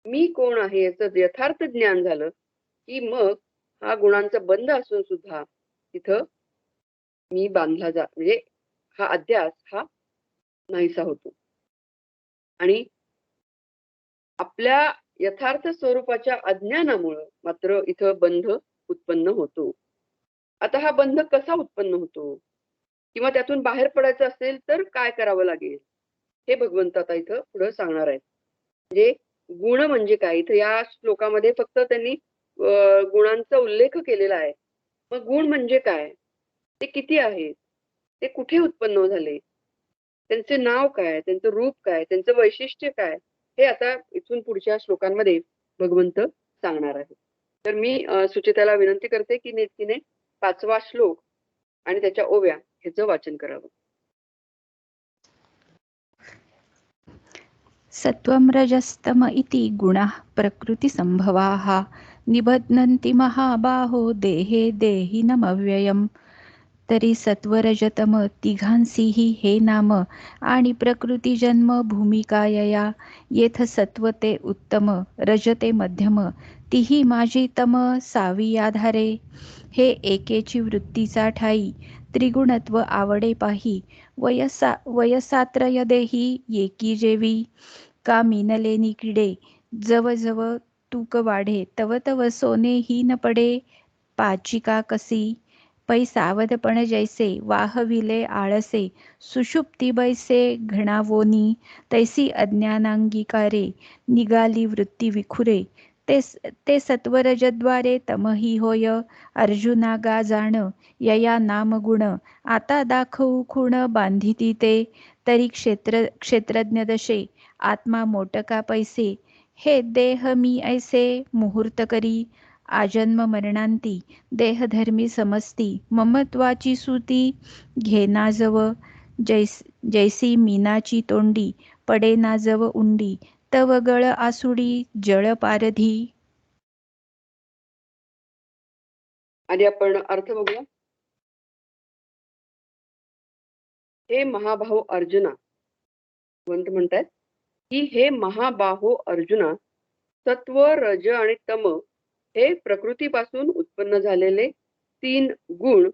मी कोण आहे याचं यथार्थ ज्ञान झालं, की मग हा गुणांचा बंध असून सुद्धा तिथं मी म्हणजे हा अध्यास हा नाहीसा होतो. आणि आपल्या यथार्थ स्वरूपाच्या अज्ञानामुळं मात्र इथं बंध उत्पन्न होतो. आता हा बंध कसा उत्पन्न होतो? किंवा त्यातून बाहेर पडायचं असेल तर काय करावं लागेल? हे भगवंत आता इथं पुढं सांगणार आहेत. म्हणजे गुण म्हणजे काय? इथं या श्लोकामध्ये फक्त त्यांनी गुणांचा उल्लेख केलेला आहे. मग गुण म्हणजे काय? ते किती आहेत? ते कुठे उत्पन्न झाले? त्यांचे नाव काय? त्यांचं रूप काय? त्यांचं वैशिष्ट्य काय? हे आता इथून पुढच्या श्लोकांमध्ये भगवंत सांगणार आहे. तर मी सुचेताला विनंती करते की तिने 5वा श्लोक आणि त्याच्या ओव्या ह्याचं वाचन करावं. सत्वं रजस्तम इति गुणाः प्रकृतिसम्भवाः निबध्नन्ति महाबाहो देहे देहिनमव्ययम्. तरी सत्वरजतम तिघांसीही हे नाम आणि प्रकृती जन्म भूमिकायया येथ सत्वते उत्तम रजते मध्यम तिही माझी तम सावी आधारे. हे एकेची वृत्तीचा ठाई त्रिगुणत्व आवडे पाही वयसात्रय देही येकी जेवी का मिनले निकिडे जव जव तूक वाढे तव तव सोने ही न पडे पाचिका कसी पै सावधपण जैसे वाहविले आळसे सुषुप्ती बैसे घणावोनी तैसी अज्ञानांगीकारे निगाली वृत्ती विखुरे ते सत्वरजद्वारे तमही होय अर्जुना गा जाण यया नामगुण आता दाखवू खूण बांधिती ते तरी क्षेत्रज्ञ दशे आत्मा मोटका पैसे हे देह मी ऐसे मुहूर्त करी आजन्म मरणांती देहधर्मी समजती ममत्वाची सूती घेनाजव जैसी मीनाची तोंडी पडेनाजव उंडी तव गळ आसुडी जळ पारधी. आधी आपण अर्थ बघूया. हे महाबाहो अर्जुना, भगवंत म्हणतात की हे महाबाहो अर्जुना, सत्व रज आणि तम हे प्रकृतीपासून उत्पन्न झालेले 3 गुण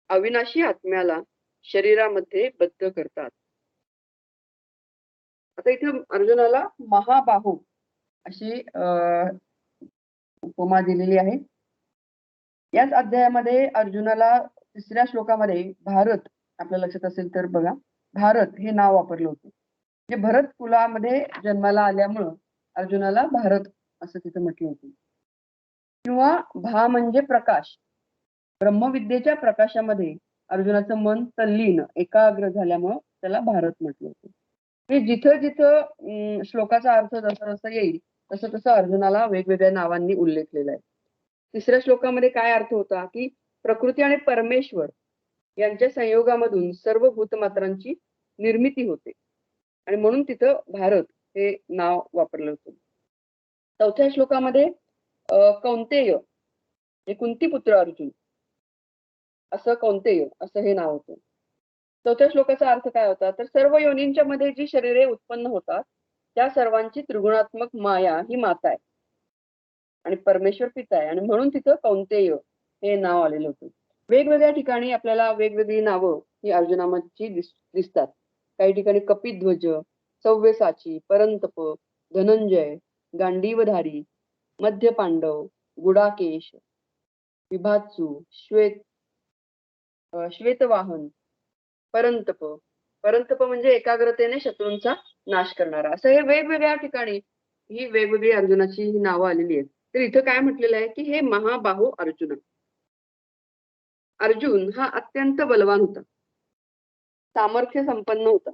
अविनाशी आत्म्याला शरीरामध्ये बद्ध करतात. आता इथे अर्जुनाला महाबाहो अशी उपमा दिलेली आहे. याच अध्यायामध्ये अर्जुनाला 3ऱ्या श्लोकामध्ये भारत, आपल्या लक्षात असेल तर बघा, भारत हे नाव वापरलं होतं. म्हणजे भरत कुलामध्ये जन्माला आल्यामुळं अर्जुनाला भारत असं तिथं म्हटलं होतं. किंवा भा म्हणजे प्रकाश, ब्रह्मविद्येच्या प्रकाशामध्ये अर्जुनाचं मन तल्लीन एकाग्र झाल्यामुळं त्याला भारत म्हटलं होतं. हे जिथं जिथं श्लोकाचा अर्थ जसा जसा येईल तसं तसं अर्जुनाला वेगवेगळ्या नावांनी उल्लेखलेला आहे. 3ऱ्या श्लोकामध्ये काय अर्थ होता की प्रकृती आणि परमेश्वर यांच्या संयोगामधून सर्व भूतमात्रांची निर्मिती होते आणि म्हणून तिथं भारत हे नाव वापरलं होतं. 4थ्या श्लोकामध्ये कौंतेय हे कुंतीपुत्र अर्जुन असं कौंतेय असं हे नाव होतं. 4थ्या श्लोकाचा अर्थ काय होता तर सर्व योनींच्या मध्ये जी शरीरे उत्पन्न होतात त्या सर्वांची त्रिगुणात्मक माया ही माता आहे आणि परमेश्वर पिता आहे आणि म्हणून तिथं कौंतेय हे नाव आलेलं होतं. वेगवेगळ्या ठिकाणी आपल्याला वेगवेगळी नावं ही अर्जुनाची दिसतात. काही ठिकाणी कपिध्वज, सव्यसाची, परंतप, धनंजय, गांडीवधारी, मध्य पांडव, गुडाकेश, विभात्सु, श्वेतवाहन, परंतप, परंतप म्हणजे एकाग्रतेने शत्रूंचा नाश करणारा, असं हे वेगवेगळ्या ठिकाणी ही वेगवेगळी अर्जुनाची ही नावं आलेली आहेत. तर इथं काय म्हटलेलं आहे की हे महाबाहो अर्जुन. अर्जुन हा अत्यंत बलवान होता, सामर्थ्य संपन्न होता,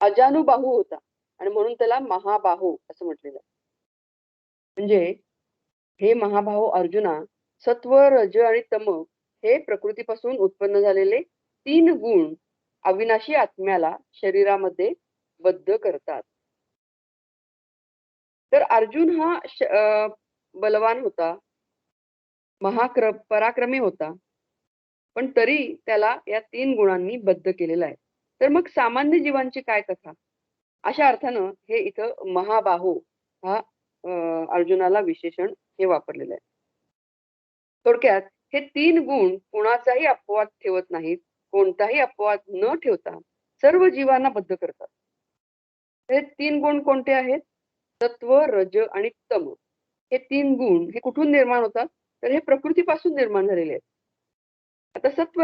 अजानुबाहू होता आणि म्हणून त्याला महाबाहो असं म्हटलेलं आहे. म्हणजे हे महाबाहो अर्जुना, सत्व रज आणि तम हे प्रकृतीपासून उत्पन्न झालेले 3 गुण अविनाशी आत्म्याला शरीरामध्ये बद्ध करतात. तर अर्जुन हा बलवान होता, पराक्रमी होता, पण तरी त्याला या 3 गुणांनी बद्ध केलेला आहे. तर मग सामान्य जीवांची काय कथा? अशा अर्थानं हे इथं महाबाहो हा अर्जुनाला विशेषण हे वापरलेलं आहे. थोडक्यात हे 3 गुण कोणाचाही अपवाद ठेवत नाहीत, कोणताही अपवाद न ठेवता सर्व जीवांना बद्ध करतात. हे 3 गुण कोणते आहेत? सत्व, रज आणि तम. हे 3 गुण हे कुठून निर्माण होतात? तर हे प्रकृतीपासून निर्माण झालेले आहेत. आता सत्व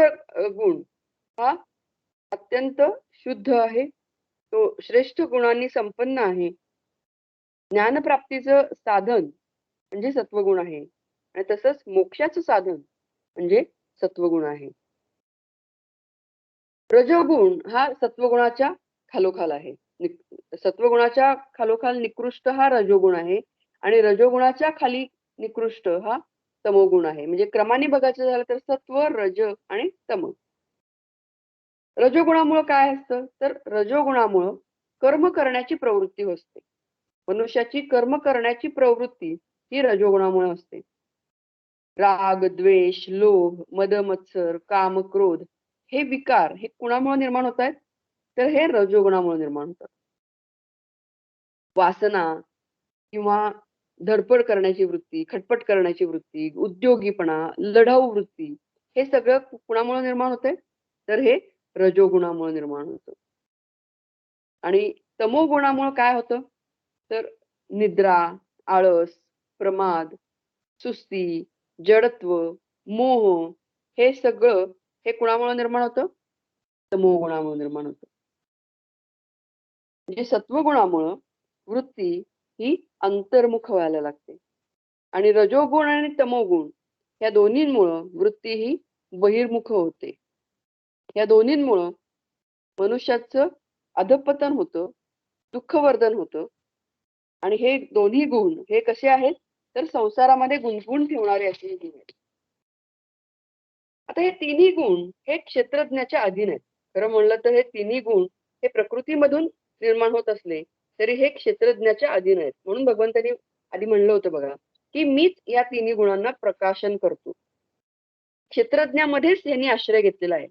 गुण हा अत्यंत शुद्ध आहे, तो श्रेष्ठ गुणांनी संपन्न आहे. ज्ञानप्राप्तीचं साधन म्हणजे सत्वगुण आहे आणि तसंच मोक्षाचं साधन म्हणजे सत्वगुण आहे. रजोगुण हा सत्वगुणाच्या खालोखाल आहे. सत्वगुणाच्या खालोखाल निकृष्ट हा रजोगुण आहे आणि रजोगुणाच्या खाली निकृष्ट हा तमोगुण आहे. म्हणजे क्रमाने बघायचं झालं तर सत्व, रज आणि तम. रजोगुणामुळे काय असतं तर रजोगुणामुळे कर्म करण्याची प्रवृत्ती असते. मनुष्याची कर्म करण्याची प्रवृत्ती ही रजोगुणामुळे असते. राग, द्वेष, लोभ, मद, मत्सर, काम, क्रोध हे विकार हे कुणामुळे निर्माण होत आहेत तर हे रजोगुणामुळे निर्माण होतात. वासना किंवा धडपड करण्याची वृत्ती, खटपट करण्याची वृत्ती, उद्योगीपणा, लढाऊ वृत्ती हे सगळं कुणामुळे निर्माण होतंय तर हे रजोगुणामुळे निर्माण होतं. आणि तमोगुणामुळे काय होतं तर निद्रा, आळस, प्रमाद, सुस्ती, जडत्व, मोह हे सगळं हे कुणामुळे निर्माण होतं? तमोगुणामुळे निर्माण होतं. म्हणजे सत्वगुणामुळं वृत्ती ही अंतर्मुख व्हायला लागते आणि रजोगुण आणि तमोगुण या दोन्हींमुळं वृत्ती ही बहिर्मुख होते. या दोन्हींमुळं मनुष्याचं अधःपतन होतं, दुःखवर्धन होतं आणि हे दोन्ही गुण हे कसे आहेत तर संसारामध्ये गुंतवून ठेवणारे असे गुण आहेत. आता हे तिन्ही गुण हे क्षेत्रज्ञाच्या अधीन आहेत. खरं म्हणलं तर हे तिन्ही गुण हे प्रकृतीमधून निर्माण होत असले तरी हे क्षेत्रज्ञाच्या अधीन आहेत. म्हणून भगवंतांनी आधी म्हणलं होतं बघा की मीच या तिन्ही गुणांना प्रकाशन करतो. क्षेत्रज्ञामध्येच यांनी आश्रय घेतलेला आहे.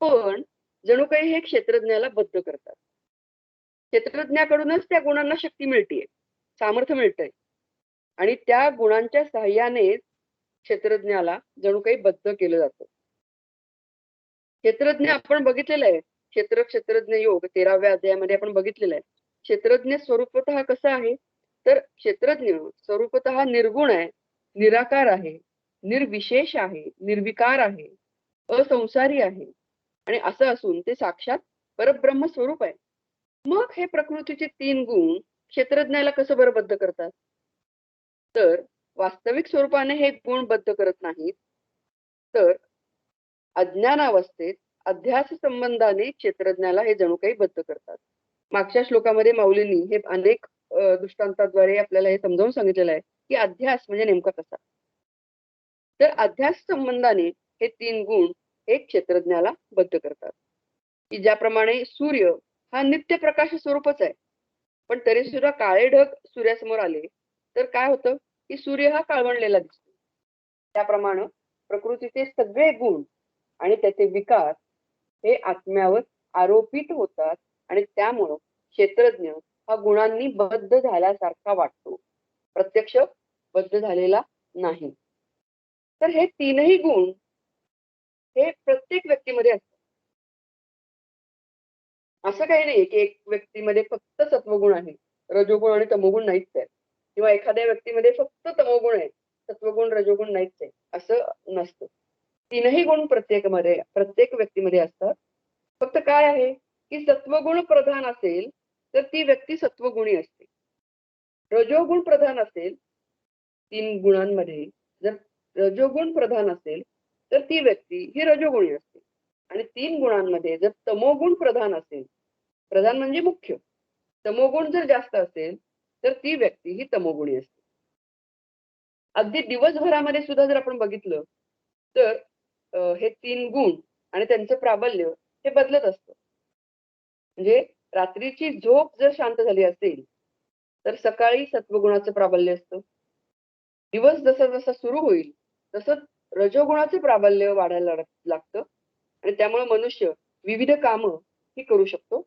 पण जणू काही हे क्षेत्रज्ञाला बद्ध करतात. क्षेत्रज्ञाकडूनच त्या गुणांना शक्ती मिळतीये, सामर्थ्य मिळतंय आणि त्या गुणांच्या साहाय्यानेच क्षेत्रज्ञाला जणू काही बद्ध केलं जातं. क्षेत्रज्ञ आपण बघितलेलं आहे. क्षेत्रज्ञ योग 13व्या अध्यायामध्ये आपण बघितलेलं आहे. क्षेत्रज्ञ स्वरूपतः कसं आहे? तर क्षेत्रज्ञ स्वरूपतः निर्गुण आहे, निराकार आहे, निर्विशेष आहे, निर्विकार आहे, असंसारी आहे आणि असं असून ते साक्षात परब्रह्म स्वरूप आहे. मग हे प्रकृतीचे 3 गुण क्षेत्रज्ञाला कसं बरं बद्ध करतात? तर वास्तविक स्वरूपाने हे गुण बद्ध करत नाहीत, तर अज्ञानावस्थेत अध्यास संबंधाने क्षेत्रज्ञाला हे जणू काही बद्ध करतात. मागच्या श्लोकामध्ये माऊलींनी हे अनेक दृष्टांताद्वारे आपल्याला हे समजावून सांगितलेलं आहे की अध्यास म्हणजे नेमका कसा. तर अध्यास संबंधाने हे 3 गुण हे क्षेत्रज्ञाला बद्ध करतात. की ज्याप्रमाणे सूर्य हा नित्य प्रकाश स्वरूपच आहे, पण तरी सुद्धा काळे ढग सूर्यासमोर आले तर काय होतं की सूर्य हा काळवंडलेला दिसतो. त्याप्रमाणे प्रकृतीचे सगळे गुण आणि त्याचे विकार हे आत्म्यावर आरोपित होतात आणि त्यामुळं क्षेत्रज्ञ हा गुणांनी बद्ध झाल्यासारखा वाटतो, प्रत्यक्ष बद्ध झालेला नाही. तर हे 3ही गुण हे प्रत्येक व्यक्तीमध्ये असतात. असं काही नाही की एक व्यक्तीमध्ये फक्त सत्वगुण आहे, रजोगुण आणि तमोगुण नाहीच आहे, किंवा एखाद्या व्यक्तीमध्ये फक्त तमोगुण आहे, सत्वगुण रजोगुण नाहीच आहे, असं नसतं. 3ही गुण प्रत्येक व्यक्तीमध्ये असतात. फक्त काय आहे की सत्वगुण प्रधान असेल तर ती व्यक्ती सत्वगुणी असते. रजोगुण प्रधान असेल 3 गुणांमध्ये, जर रजोगुण प्रधान असेल तर ती व्यक्ती ही रजोगुणी असते आणि 3 गुणांमध्ये जर तमोगुण प्रधान असेल, प्रधान म्हणजे मुख्य, तमोगुण जर जास्त असेल तर ती व्यक्ती ही तमोगुणी असते. अगदी दिवसभरामध्ये सुद्धा जर आपण बघितलं तर हे 3 गुण आणि त्यांचं प्राबल्य हे बदलत असतं. म्हणजे रात्रीची झोप जर शांत झाली असेल तर सकाळी सत्वगुणाचं प्राबल्य असतं. दिवस जसा जसा सुरू होईल तसं रजोगुणाचे प्राबल्य वाढायला लागतं आणि त्यामुळे मनुष्य विविध कामं ही करू शकतो.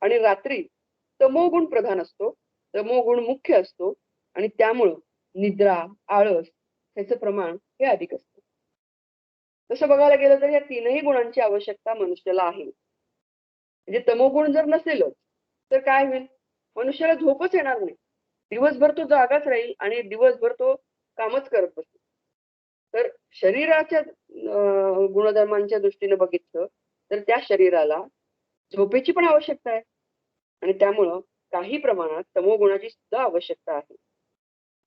आणि रात्री तमोगुण प्रधान असतो, तमोगुण मुख्य असतो आणि त्यामुळं निद्रा, आळस ह्याचं प्रमाण हे अधिक असतं. तसं बघायला गेलं तर या 3ही गुणांची आवश्यकता मनुष्याला आहे. म्हणजे तमोगुण जर नसेलच तर काय होईल? मनुष्याला झोपच येणार नाही. दिवसभर तो जागाच राहील आणि दिवसभर तो कामच करत बसेल. तर शरीराच्या गुणधर्मांच्या दृष्टीने बघितलं तर त्या शरीराला झोपेची पण आवश्यकता आहे आणि त्यामुळं काही प्रमाणात तमोगुणाची सुद्धा आवश्यकता आहे.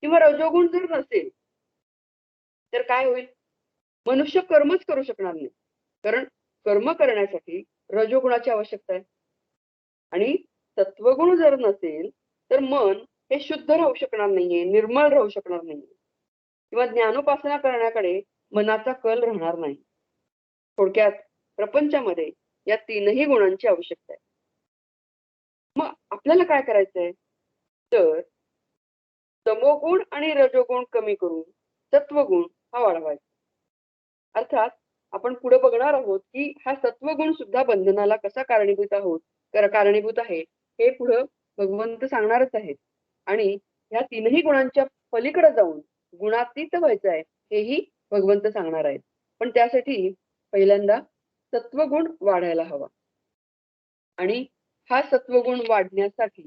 किंवा रजोगुण जर नसेल तर काय होईल? मनुष्य कर्मच करू शकणार नाही, कारण कर्म करण्यासाठी रजोगुणाची आवश्यकता आहे आणि सत्वगुण जर नसेल तर मन हे शुद्ध राहू शकणार नाहीये, निर्मळ राहू शकणार नाहीये किंवा ज्ञानोपासना करण्याकडे मनाचा कल राहणार नाही. थोडक्यात प्रपंचामध्ये या 3ही गुणांची आवश्यकता आहे. मग आपल्याला काय करायचंय? तर तमोगुण आणि रजोगुण कमी करून सत्वगुण हा वाढवायचा. अर्थात आपण पुढे बघणार आहोत की हा सत्वगुण सुद्धा बंधनाला कसा कारणीभूत आहे हे पुढे भगवंत सांगणारच आहेत आणि ह्या 3ही गुणांच्या पलीकडे जाऊन गुणातीत व्हायचं आहे हेही भगवंत सांगणार आहेत. पण त्यासाठी पहिल्यांदा सत्वगुण वाढायला हवा आणि हा सत्वगुण वाढण्यासाठी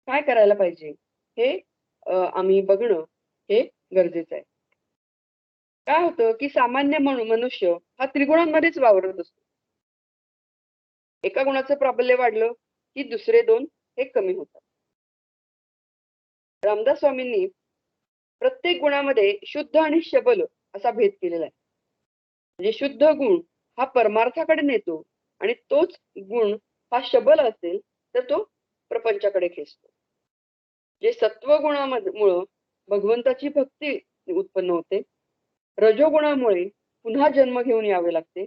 काय करायला पाहिजे हे आम्ही बघणं हे गरजेचं आहे. काय होतं की सामान्य मनुष्य हा त्रिगुणांमध्येच वावरत असतो. एका गुणाचं प्राबल्य वाढलं की दुसरे 2 हे कमी होतात. रामदास स्वामींनी प्रत्येक गुणामध्ये शुद्ध आणि शबल असा भेद केलेला आहे. म्हणजे शुद्ध गुण हा परमार्थाकडे नेतो आणि तोच गुण हा शबल असेल तर तो प्रपंचाकडे खेचतो. जे सत्वगुणामुळं भगवंताची भक्ती उत्पन्न होते, रजोगुणामुळे पुन्हा जन्म घेऊन यावे लागते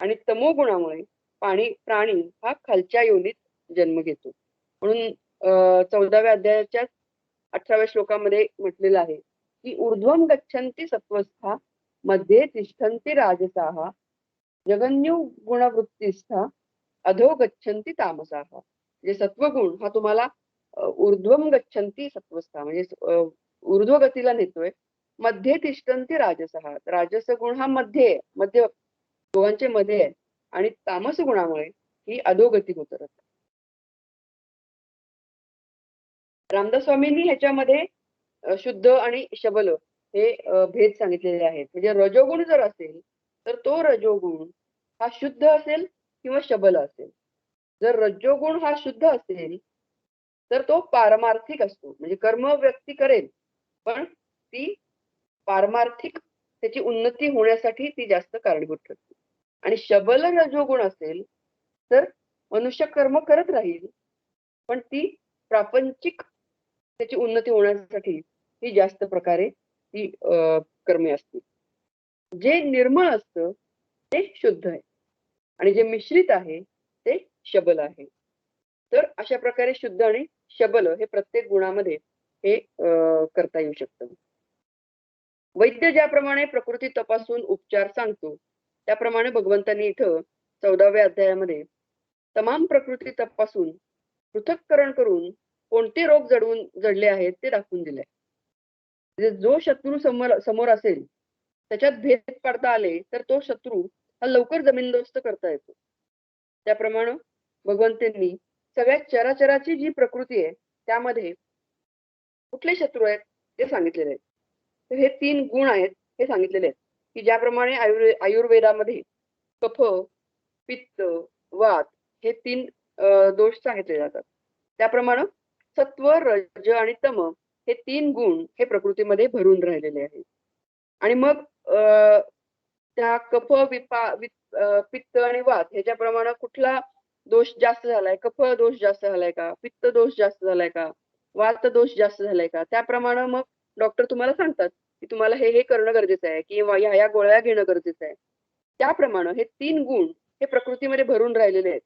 आणि तमोगुणामुळे प्राणी हा खालच्या योनीत जन्म घेतो. म्हणून 14व्या अध्यायाच्या 18व्या श्लोकामध्ये म्हटलेलं आहे की ऊर्ध्वं गच्छन्ति सत्वस्था मध्ये तिष्ठन्ति राजसाः जगन्यू गुणवृत्तीस्था अधो गच्छन्ति तामसाः. म्हणजे सत्वगुण हा तुम्हाला ऊर्ध्वम गच्छन्ति सत्वस्था म्हणजे ऊर्ध्व गतीला नेतोय. मध्ये तिष्ठन्ति राजसः. राजस गुण हा मध्ये आहे, मध्य दोघांचे मध्ये आहे आणि तामस गुणामुळे ही अधोगती उतरत. रामदास स्वामींनी ह्याच्यामध्ये शुद्ध आणि शबल हे भेद सांगितलेले आहेत. म्हणजे रजोगुण जर असेल तर तो रजोगुण हा शुद्ध असेल किंवा शबल असेल. जर रजोगुण हा शुद्ध असेल तर तो पारमार्थिक असतो. म्हणजे कर्म व्यक्ती करेल पण ती पारमार्थिक त्याची उन्नती होण्यासाठी ती जास्त कारणीभूत ठरते. आणि शबल रजोगुण असेल तर मनुष्य कर्म करत राहील पण ती प्रापंचिक त्याची उन्नती होण्यासाठी ही जास्त प्रकारे ती कर्मे असतील. जे निर्मळ असतं ते शुद्ध आहे आणि जे मिश्रित आहे ते शबल आहे. तर अशा प्रकारे शुद्ध आणि शबल हे प्रत्येक गुणामध्ये हे करता येऊ शकतं. वैद्य ज्याप्रमाणे प्रकृती तपासून उपचार सांगतो त्याप्रमाणे भगवंतांनी इथं 14व्या अध्यायामध्ये तमाम प्रकृती तपासून पृथक्करण करून कोणते रोग जडले आहेत ते दाखवून दिले. म्हणजे जो शत्रू समोर असेल त्याच्यात भेद पाडता आले तर तो शत्रू हा लवकर जमीनदोस्त करता येतो. त्याप्रमाणे भगवंतांनी सगळ्या चराचराची जी प्रकृती आहे त्यामध्ये कुठले शत्रू आहेत ते सांगितलेले आहेत. तर हे 3 गुण आहेत हे सांगितलेले आहेत की ज्याप्रमाणे आयुर्वेदामध्ये कफ, पित्त, वात हे 3 दोष सांगितले जातात. त्याप्रमाणे सत्व, रज आणि तम हे 3 गुण हे प्रकृतीमध्ये भरून राहिलेले आहेत. आणि मग त्या कफ, पित्त आणि वात ह्याच्याप्रमाणे कुठला दोष जास्त झालाय, कफ दोष जास्त झालाय का, पित्त दोष जास्त झालाय का, वात दोष जास्त झालाय का, त्याप्रमाणे मग डॉक्टर तुम्हाला सांगतात की तुम्हाला हे करणं गरजेचं आहे किंवा ह्या गोळ्या घेणं गरजेचं आहे. त्याप्रमाणे हे 3 गुण हे प्रकृतीमध्ये भरून राहिलेले आहेत.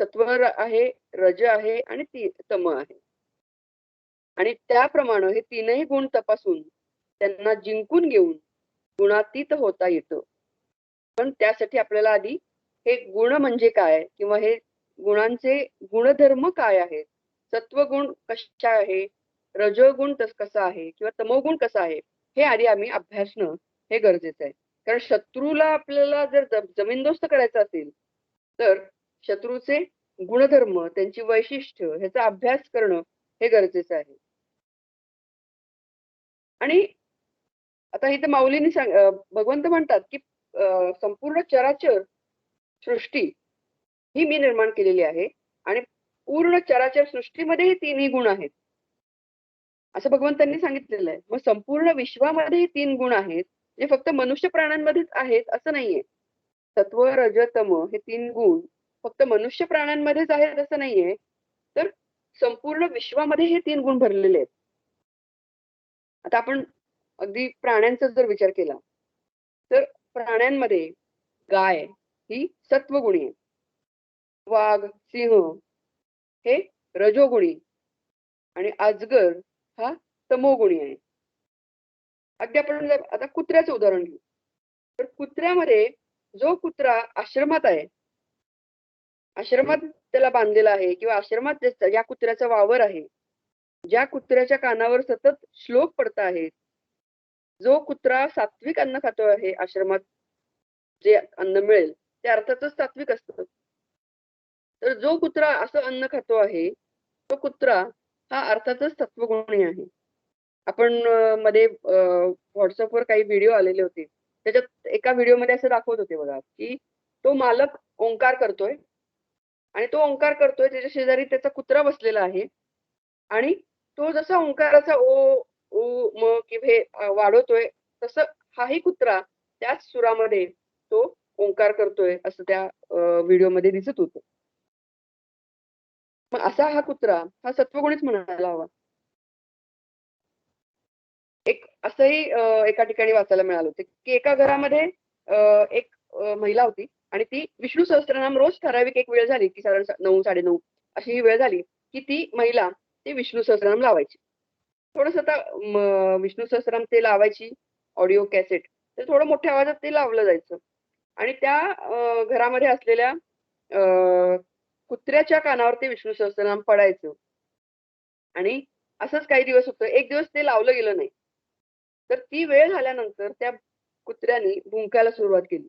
सत्व आहे, रज आहे आणि तम आहे. आणि त्याप्रमाणे हे 3ही गुण तपासून त्यांना जिंकून घेऊन गुणातीत होता येतं. पण त्यासाठी आपल्याला आधी हे गुण म्हणजे काय किंवा हे गुणांचे गुणधर्म काय आहेत, सत्वगुण कशा आहे, रजोगुण कसा आहे किंवा तमोगुण कसा आहे हे आधी आम्ही अभ्यासणं हे गरजेचं आहे. कारण शत्रूला आपल्याला जर जमीनदोस्त करायचं असेल तर शत्रूचे गुणधर्म, त्यांची वैशिष्ट्य ह्याचा अभ्यास करणं हे गरजेचं आहे. आणि आता इथं माऊलींनी भगवंत म्हणतात की संपूर्ण चराचर सृष्टी ही मी निर्माण केलेली आहे आणि पूर्ण चराचर सृष्टीमध्ये हे 3ही गुण आहेत असं भगवंतांनी सांगितलेलं आहे. मग संपूर्ण विश्वामध्ये हे 3 गुण आहेत जे फक्त मनुष्य प्राण्यांमध्येच आहेत असं नाहीये. सत्व, रज, तम हे 3 गुण फक्त मनुष्य प्राण्यांमध्येच आहेत असं नाहीये, तर संपूर्ण विश्वामध्ये हे 3 गुण भरलेले आहेत. आता आपण अगदी प्राण्यांचा जर विचार केला तर प्राण्यांमध्ये गाय ही सत्वगुणी आहे, वाघ, सिंह हे रजोगुणी आणि अजगर हा तमोगुणी आहे. अगदी आपण जर आता कुत्र्याचं उदाहरण घेऊ तर कुत्र्यामध्ये जो कुत्रा आश्रमात आहे, आश्रमात त्याला बांधलेला आहे किंवा आश्रमात या कुत्र्याचा वावर आहे, ज्या कुत्र्याच्या कानावर सतत श्लोक पडत आहेत, जो कुत्रा सात्विक अन्न खातो आहे, आश्रमात जे अन्न मिळेल ते अर्थातच सात्विक असतं. तर जो कुत्रा असं अन्न खातो आहे तो कुत्रा हा अर्थातच सत्वगुणी आहे. आपण मध्ये व्हॉट्सअपवर काही व्हिडिओ आलेले होते, त्याच्यात एका व्हिडिओमध्ये असं दाखवत होते बघा की तो मालक ओंकार करतोय आणि तो ओंकार करतोय त्याच्या शेजारी त्याचा कुत्रा बसलेला आहे आणि तो जसा ओंकाराचा ओ उ म कि हे वाढवतोय तसं हाही कुत्रा त्याच सुरामध्ये तो ओंकार करतोय असं त्या व्हिडिओमध्ये दिसत होतं. मग असा हा कुत्रा हा सत्वगुणीच म्हणायला हवा. एक असंही एका ठिकाणी वाचायला मिळालं होतं की एका घरामध्ये एक महिला होती आणि ती विष्णू सहस्त्रनाम रोज ठराविक एक वेळ झाली की साधारण 9, 9:30 अशी ही वेळ झाली की ती महिला ते विष्णू सहस्त्रनाम लावायची. थोडंसं आता विष्णू सहस्त्रनाम ते लावायची ऑडिओ कॅसेट तर थोडं मोठ्या आवाजात ते लावलं जायचं. आणि त्या घरामध्ये असलेल्या कुत्र्याच्या कानावर ते विष्णू सहस्त्रनाम पडायचं. आणि असंच काही दिवस होतं. एक दिवस ते लावलं गेलं नाही. तर ती वेळ झाल्यानंतर त्या कुत्र्याने भुंकायला सुरुवात केली.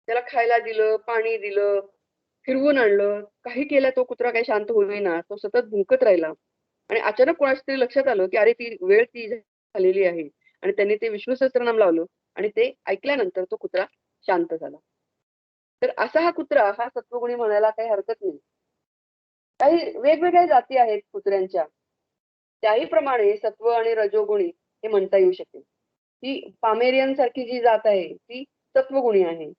त्याला खायला दिलं, पाणी दिलं, फिरवून आणलं. काही केलं तो कुत्रा काही शांत होईना. तो सतत भुंकत राहिला. आणि अचानक कोणाच्या तरी लक्षात आलं, की अरे ती वेळ ती झालेली आहे. आणि त्यांनी ते विष्णू सहस्त्रनाम लावलं आणि ते ऐकल्यानंतर तो कुत्रा शांत झाला. तर असा हा कुत्रा हा सत्वगुणी म्हणायला काही हरकत नाही. काही वेगवेगळ्या जाती आहेत कुत्र्यांच्या. त्याही प्रमाणे सत्व आणि रजोगुणी हे म्हणता येऊ शकेल. ही पामेरियन सारखी जी जात आहे ती सत्वगुणी आहे.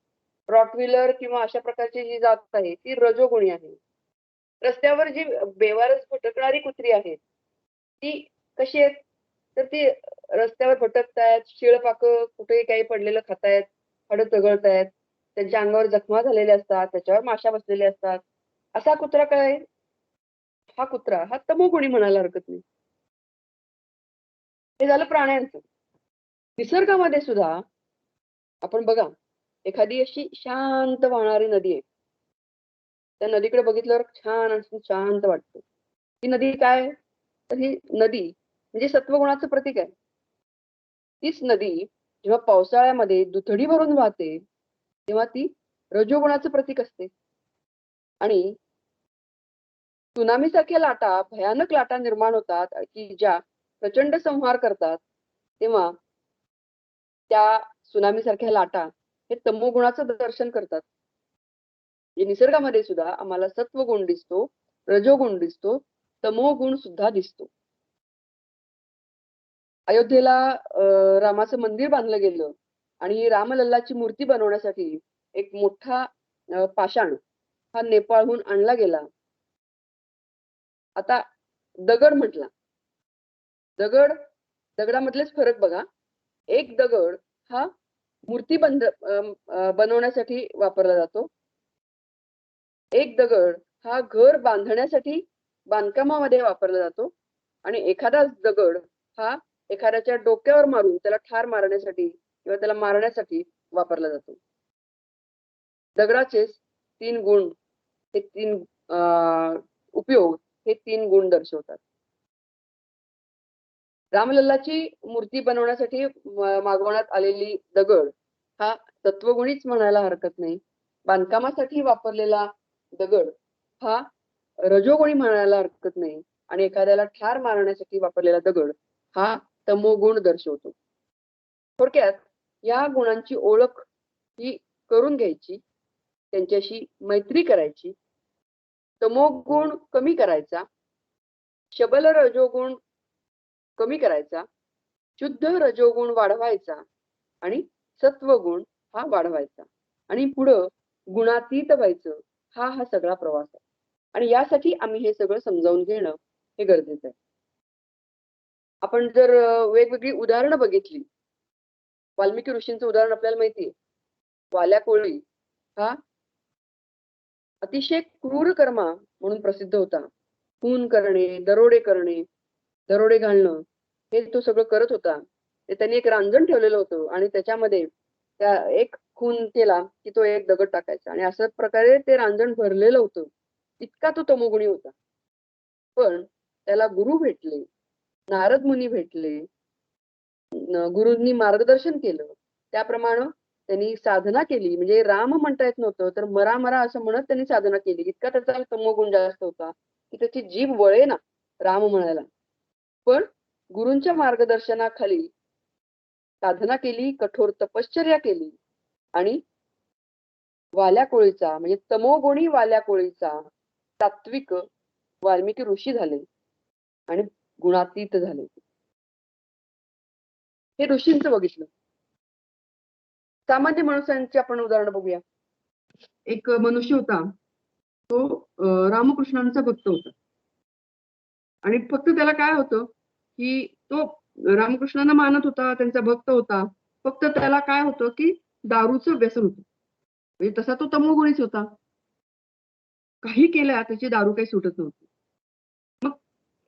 रॉटव्हिलर किंवा अशा प्रकारची जी जात आहे ती रजोगुणी आहे. रस्त्यावर जी बेवारस भटकणारी कुत्री आहेत ती कशी आहेत? तर ती रस्त्यावर भटकतायत, शिळपाकं कुठेही काही पडलेलं खातायत, हाडं चघळतायत, त्यांच्या अंगावर जखमा झालेल्या असतात, त्याच्यावर माशा बसलेल्या असतात. असा कुत्रा काय? हा कुत्रा हा तमोगुणी म्हणायला हरकत नाही. हे झालं प्राण्यांचं. निसर्गामध्ये सुद्धा आपण बघा, एखादी अशी शांत वाहणारी नदी आहे. त्या नदीकडे बघितल्यावर छान असं शांत वाटतं. ही नदी काय? तर ही नदी म्हणजे सत्वगुणाचं प्रतीक आहे. तीच नदी जेव्हा पावसाळ्यामध्ये दुथडी भरून वाहते, तेव्हा ती रजोगुणाचं प्रतीक असते. आणि त्सुनामीसारख्या लाटा, भयानक लाटा निर्माण होतात, की ज्या प्रचंड संहार करतात, तेव्हा त्या त्सुनामीसारख्या लाटा हे तमोगुणाचं दर्शन करतात. निसर्गामध्ये सुद्धा आम्हाला सत्वगुण दिसतो, रजोगुण दिसतो, तमोगुण सुद्धा दिसतो. अयोध्येला रामाचं मंदिर बांधलं गेलं आणि रामलल्लाची मूर्ती बनवण्यासाठी एक मोठा पाषाण हा नेपाळहून आणला गेला. आता दगड म्हटला. दगडामधलेच फरक बघा. एक दगड हा मूर्ती बनवण्यासाठी वापरला जातो. एक दगड हा घर बांधण्यासाठी बांधकामामध्ये वापरला जातो आणि एखादा दगड हा एखाद्याच्या डोक्यावर मारून त्याला ठार मारण्यासाठी किंवा त्याला मारण्यासाठी वापरला जातो. दगडाचे 3 गुण, हे 3 उपयोग हे 3 गुण दर्शवतात. रामलल्लाची मूर्ती बनवण्यासाठी मागवण्यात आलेली दगड हा तत्वगुणीच म्हणायला हरकत नाही. बांधकामासाठी वापरलेला दगड हा रजोगुणी म्हणायला हरकत नाही आणि एखाद्याला ठार मारण्यासाठी वापरलेला दगड हा तमोगुण दर्शवतो. थोडक्यात या गुणांची ओळख ही करून घ्यायची, त्यांच्याशी मैत्री करायची, तमोगुण कमी करायचा, शबल रजोगुण कमी करायचा, शुद्ध रजोगुण वाढवायचा आणि सत्वगुण हा वाढवायचा आणि पुढं गुणातीत व्हायचं. हा सगळा प्रवास आहे आणि यासाठी आम्ही हे सगळं समजावून घेणं हे गरजेचं आहे. आपण जर वेगवेगळी उदाहरणं बघितली, वाल्मिकी ऋषींचं उदाहरण आपल्याला माहिती आहे. वाल्या कोळी हा अतिशय क्रूर कर्मा म्हणून प्रसिद्ध होता. खून करणे, दरोडे घालणं हे तो सगळं करत होता. ते त्यांनी एक रांजण ठेवलेलं होतं आणि त्याच्यामध्ये त्या एक खून केला की तो एक दगड टाकायचा आणि अशा प्रकारे ते रांजण भरलेलं होतं. इतका तो तमोगुणी होता. पण त्याला गुरु भेटले, नारद मुनी भेटले, गुरूंनी मार्गदर्शन केलं. त्याप्रमाणे त्यांनी साधना केली. म्हणजे राम म्हणता येत नव्हतं, तर मरा असं म्हणत त्यांनी साधना केली. इतका त्याचा तमोगुण जास्त होता की त्याची जीभ वळेना राम म्हणायला. पण गुरूंच्या मार्गदर्शनाखाली साधना केली, कठोर तपश्चर्या केली आणि वाल्या कोळीचा म्हणजे तमोगुणी वाल्या कोळीचा सात्विक वाल्मिकी ऋषी झाले आणि गुणातीत झाले. हे ऋषींचं बघितलं. सामान्य मनुष्यांची आपण उदाहरण बघूया. एक मनुष्य होता, तो रामकृष्णांचा भक्त होता आणि फक्त त्याला काय होतं की तो रामकृष्णांना मानत होता, त्यांचा भक्त होता. फक्त त्याला काय होतं की दारूचं व्यसन होतं. म्हणजे तसा तो तमोगुणीच होता. काही केल्या त्याची दारू काही सुटत नव्हती. मग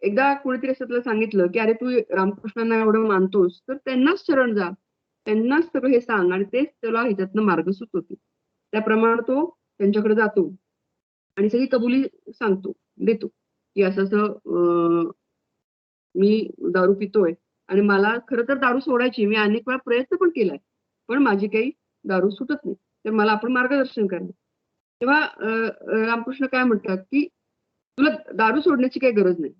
एकदा कोणीतरी असं त्याला सांगितलं की अरे तू रामकृष्णांना एवढं मानतोस तर त्यांनाच शरण जा, त्यांनाच सगळं हे सांग आणि तेच त्याला ह्याच्यातनं मार्ग सुचवतील. त्याप्रमाणे तो त्यांच्याकडे जातो आणि सगळी कबुली सांगतो, देतो, की असं असं मी दारू पितोय आणि मला खरं तर दारू सोडायची. मी अनेक वेळा प्रयत्न पण केलाय, पण माझी काही दारू सुटत नाही. तर मला आपण मार्गदर्शन करा. तेव्हा रामकृष्ण काय म्हणतात, की तुला दारू सोडण्याची काही गरज नाही.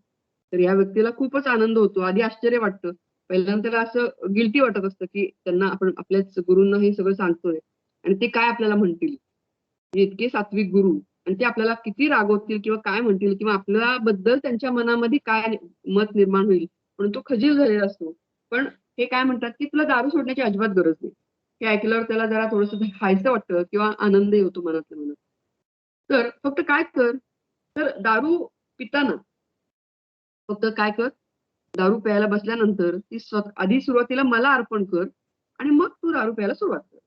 तर या व्यक्तीला खूपच आनंद होतो. आधी आश्चर्य वाटतं. पहिल्यांदा त्याला असं गिल्टी वाटत असतं, की त्यांना आपण आपल्याच गुरूंना हे सगळं सांगतोय आणि ते काय आपल्याला म्हणतील. म्हणजे इतके सात्विक गुरु आणि ते आपल्याला किती रागवतील किंवा काय म्हणतील किंवा आपल्याबद्दल त्यांच्या मनामध्ये काय मत निर्माण होईल म्हणून तो खजील झालेला असतो. पण हे काय म्हणतात, की तुला दारू सोडण्याची अजिबात गरज नाही. हे ऐकल्यावर त्याला जरा थोडंसं हायसं वाटतं किंवा आनंदही होतो मनातल्या मनात. तर फक्त काय कर, तर दारू पिताना फक्त काय कर, दारू प्यायला बसल्यानंतर ती आधी सुरुवातीला मला अर्पण कर आणि मग तू दारू प्यायला सुरुवात कर.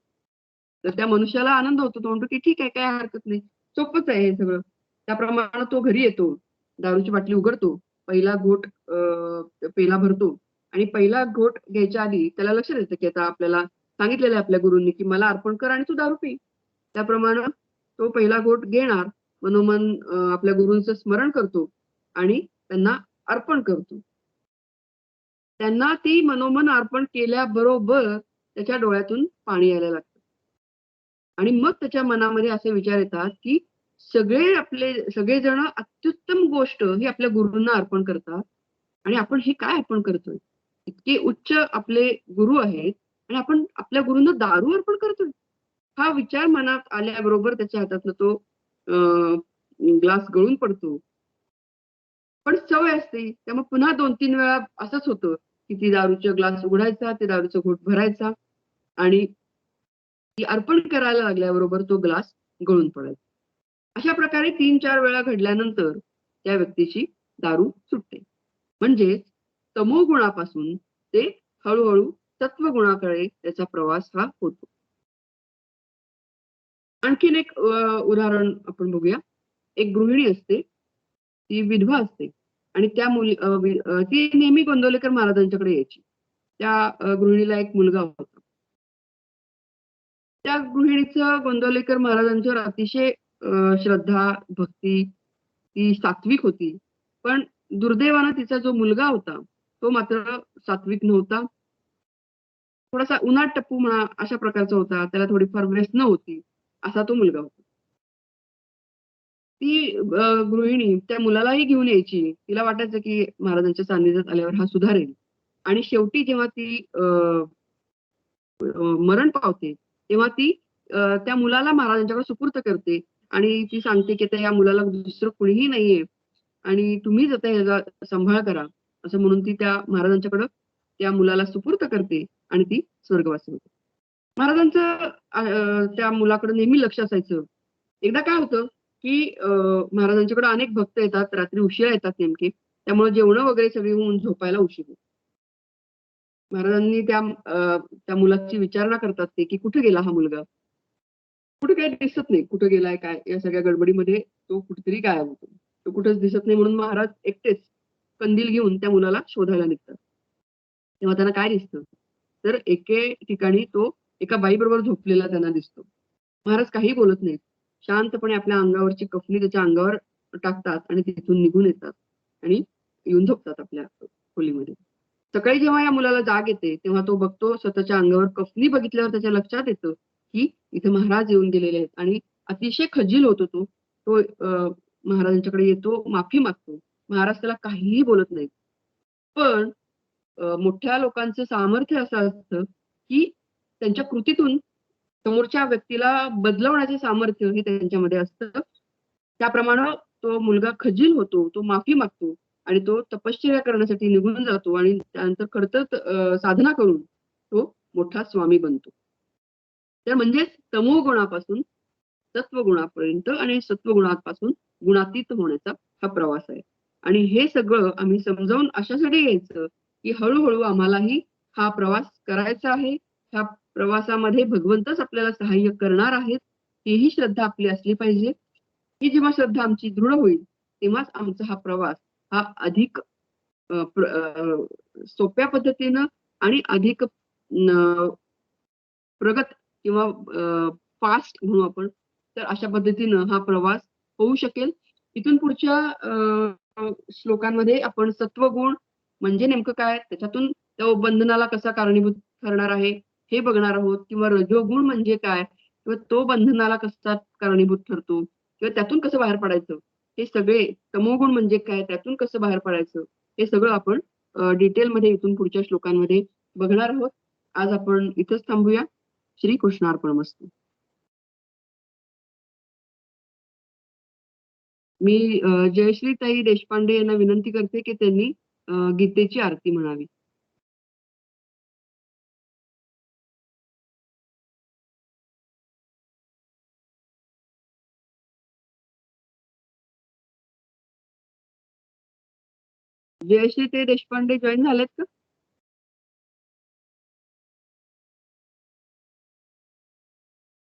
तर त्या मनुष्याला आनंद होतो. तो म्हणतो, की ठीक आहे, काही हरकत नाही. सोपंच आहे हे सगळं. त्याप्रमाणे तो घरी येतो. दारूची बाटली उघडतो. पहिला घोट पेला भरतो आणि पहिला घोट घ्यायच्या आधी त्याला लक्षात येतं, की आता आपल्याला सांगितलेलं आहे आपल्या गुरूंनी, की मला अर्पण कर आणि तू दारू पी. त्याप्रमाणे तो पहिला घोट घेणार. मनोमन आपल्या गुरूंचं स्मरण करतो आणि त्यांना अर्पण करतो. त्यांना ती मनोमन अर्पण केल्याबरोबर त्याच्या डोळ्यातून पाणी यायला लागतं. आणि मग त्याच्या मनामध्ये असे विचार येतात, की सगळेजण अत्युत्तम गोष्ट ही आपल्या गुरूंना अर्पण करतात आणि आपण हे काय अर्पण करतोय? इतके उच्च आपले गुरु आहेत आणि आपण आपल्या गुरूंना दारू अर्पण करतोय. हा विचार मनात आल्याबरोबर त्याच्या हातातनं तो ग्लास गळून पडतो. पण सवय असते. त्यामुळे पुन्हा 2-3 वेळा असंच होतं, की ती दारूचा ग्लास उघडायचा, ते दारूचा घोट भरायचा आणि ती अर्पण करायला लागल्याबरोबर तो ग्लास गळून पडायचा. अशा प्रकारे 3-4 वेळा घडल्यानंतर त्या व्यक्तीची दारू सुटते. म्हणजेच तमोगुणापासून ते हळू-हळू सत्वगुणाकडे त्याचा प्रवास हा होतो. आणखीन एक उदाहरण आपण बघूया. एक गृहिणी असते, ती विधवा असते आणि त्या ती नेहमी गोंदवलेकर महाराजांच्याकडे यायची. त्या गृहिणीला एक मुलगा होता. त्या गृहिणीचं गोंदवलेकर महाराजांच्यावर अतिशय श्रद्धा, भक्ती, ती सात्विक होती. पण दुर्दैवानं तिचा जो मुलगा होता, तो मात्र सात्विक नव्हता. थोडासा उनाट टप्पू म्हणा अशा प्रकारचा होता. त्याला थोडीफार व्यसनं होती. असा तो मुलगा होता. ती गृहिणी त्या मुलालाही घेऊन यायची. तिला वाटायचं, की महाराजांच्या सान्निध्यात आल्यावर हा सुधारेल आणि शेवटी जेव्हा ती मरण पावते, तेव्हा ती त्या मुलाला महाराजांच्याकडे सुपूर्त करते आणि ती सांगते, की आता या मुलाला दुसरं कुणीही नाहीये आणि तुम्हीच आता ह्याचा सांभाळ करा. असं म्हणून ती त्या महाराजांच्याकडं त्या मुलाला सुपूर्त करते आणि ती स्वर्गवासी होते. महाराजांचं त्या मुलाकडे नेहमी लक्ष असायचं. एकदा काय होतं, की महाराजांच्याकडे अनेक भक्त येतात, रात्री उशिरा येतात नेमके. त्यामुळे जेवणं वगैरे सगळी होऊन झोपायला उशीर होतो. महाराजांनी त्या मुलाची विचारणा करतात ते, की कुठे गेला हा मुलगा? कुठे काही दिसत नाही. कुठे गेलाय काय? या सगळ्या गडबडीमध्ये तो कुठेतरी गायब होतो. तो कुठेच दिसत नाही म्हणून महाराज एकटेच कंदील घेऊन त्या मुलाला शोधायला निघतात. तेव्हा त्यांना काय दिसतं? तर एके ठिकाणी तो एका बाईबरोबर झोपलेला त्यांना दिसतो. महाराज काहीही बोलत नाहीत. शांतपणे आपल्या अंगावरची कफनी त्याच्या अंगावर टाकतात आणि तिथून निघून येतात आणि येऊन झोपतात आपल्या खोलीमध्ये. सकाळी जेव्हा या मुलाला जाग येते, तेव्हा तो बघतो स्वतःच्या अंगावर कफनी बघितल्यावर त्याच्या लक्षात येतं, की इथे महाराज येऊन गेलेले आहेत आणि अतिशय खजील होतो तो. तो महाराजांच्याकडे येतो, माफी मागतो. महाराज त्याला काहीही बोलत नाहीत. पण मोठ्या लोकांचं सामर्थ्य असं असतं, की त्यांच्या कृतीतून समोरच्या व्यक्तीला बदलवण्याचे सामर्थ्य हे त्यांच्यामध्ये असतं. त्याप्रमाणे तो मुलगा खजील होतो, तो माफी मागतो आणि तो तपश्चर्या करण्यासाठी निघून जातो आणि त्यानंतर खडतर साधना करून तो मोठा स्वामी बनतो. तर म्हणजेच तमोगुणापासून सत्वगुणापर्यंत आणि सत्वगुणापासून गुणातीत होण्याचा हा प्रवास आहे. आणि हे सगळं आम्ही समजावून अशासाठी घ्यायचं, की हळू आम्हालाही हा प्रवास करायचा आहे. ह्या प्रवासामध्ये भगवंतच आपल्याला सहाय्य करणार आहेत, हीही श्रद्धा आपली असली पाहिजे. ही जेव्हा श्रद्धा आमची दृढ होईल, तेव्हाच आमचा हा प्रवास हा अधिक सोप्या पद्धतीनं आणि अधिक प्रगत किंवा फास्ट म्हणू आपण, तर अशा पद्धतीनं हा प्रवास होऊ शकेल. इथून पुढच्या श्लोकांमध्ये आपण सत्वगुण म्हणजे नेमकं काय, त्याच्यातून तो बंधनाला कसा कारणीभूत ठरणार आहे हे बघणार आहोत, किंवा रजोगुण म्हणजे काय किंवा तो बंधनाला कसा कारणीभूत ठरतो किंवा त्यातून कसं बाहेर पडायचं, हे सगळे, तमोगुण म्हणजे काय, त्यातून कसं बाहेर पडायचं, हे सगळं आपण डिटेलमध्ये इथून पुढच्या श्लोकांमध्ये बघणार आहोत. आज आपण इथंच थांबूया. श्री कृष्णार्पणमस्तु. मी जयश्री ताई देशपांडे यांना विनंती करते की त्यांनी गीतेची आरती म्हणावी. जयश्री ताई देशपांडे जॉईन झालेत का?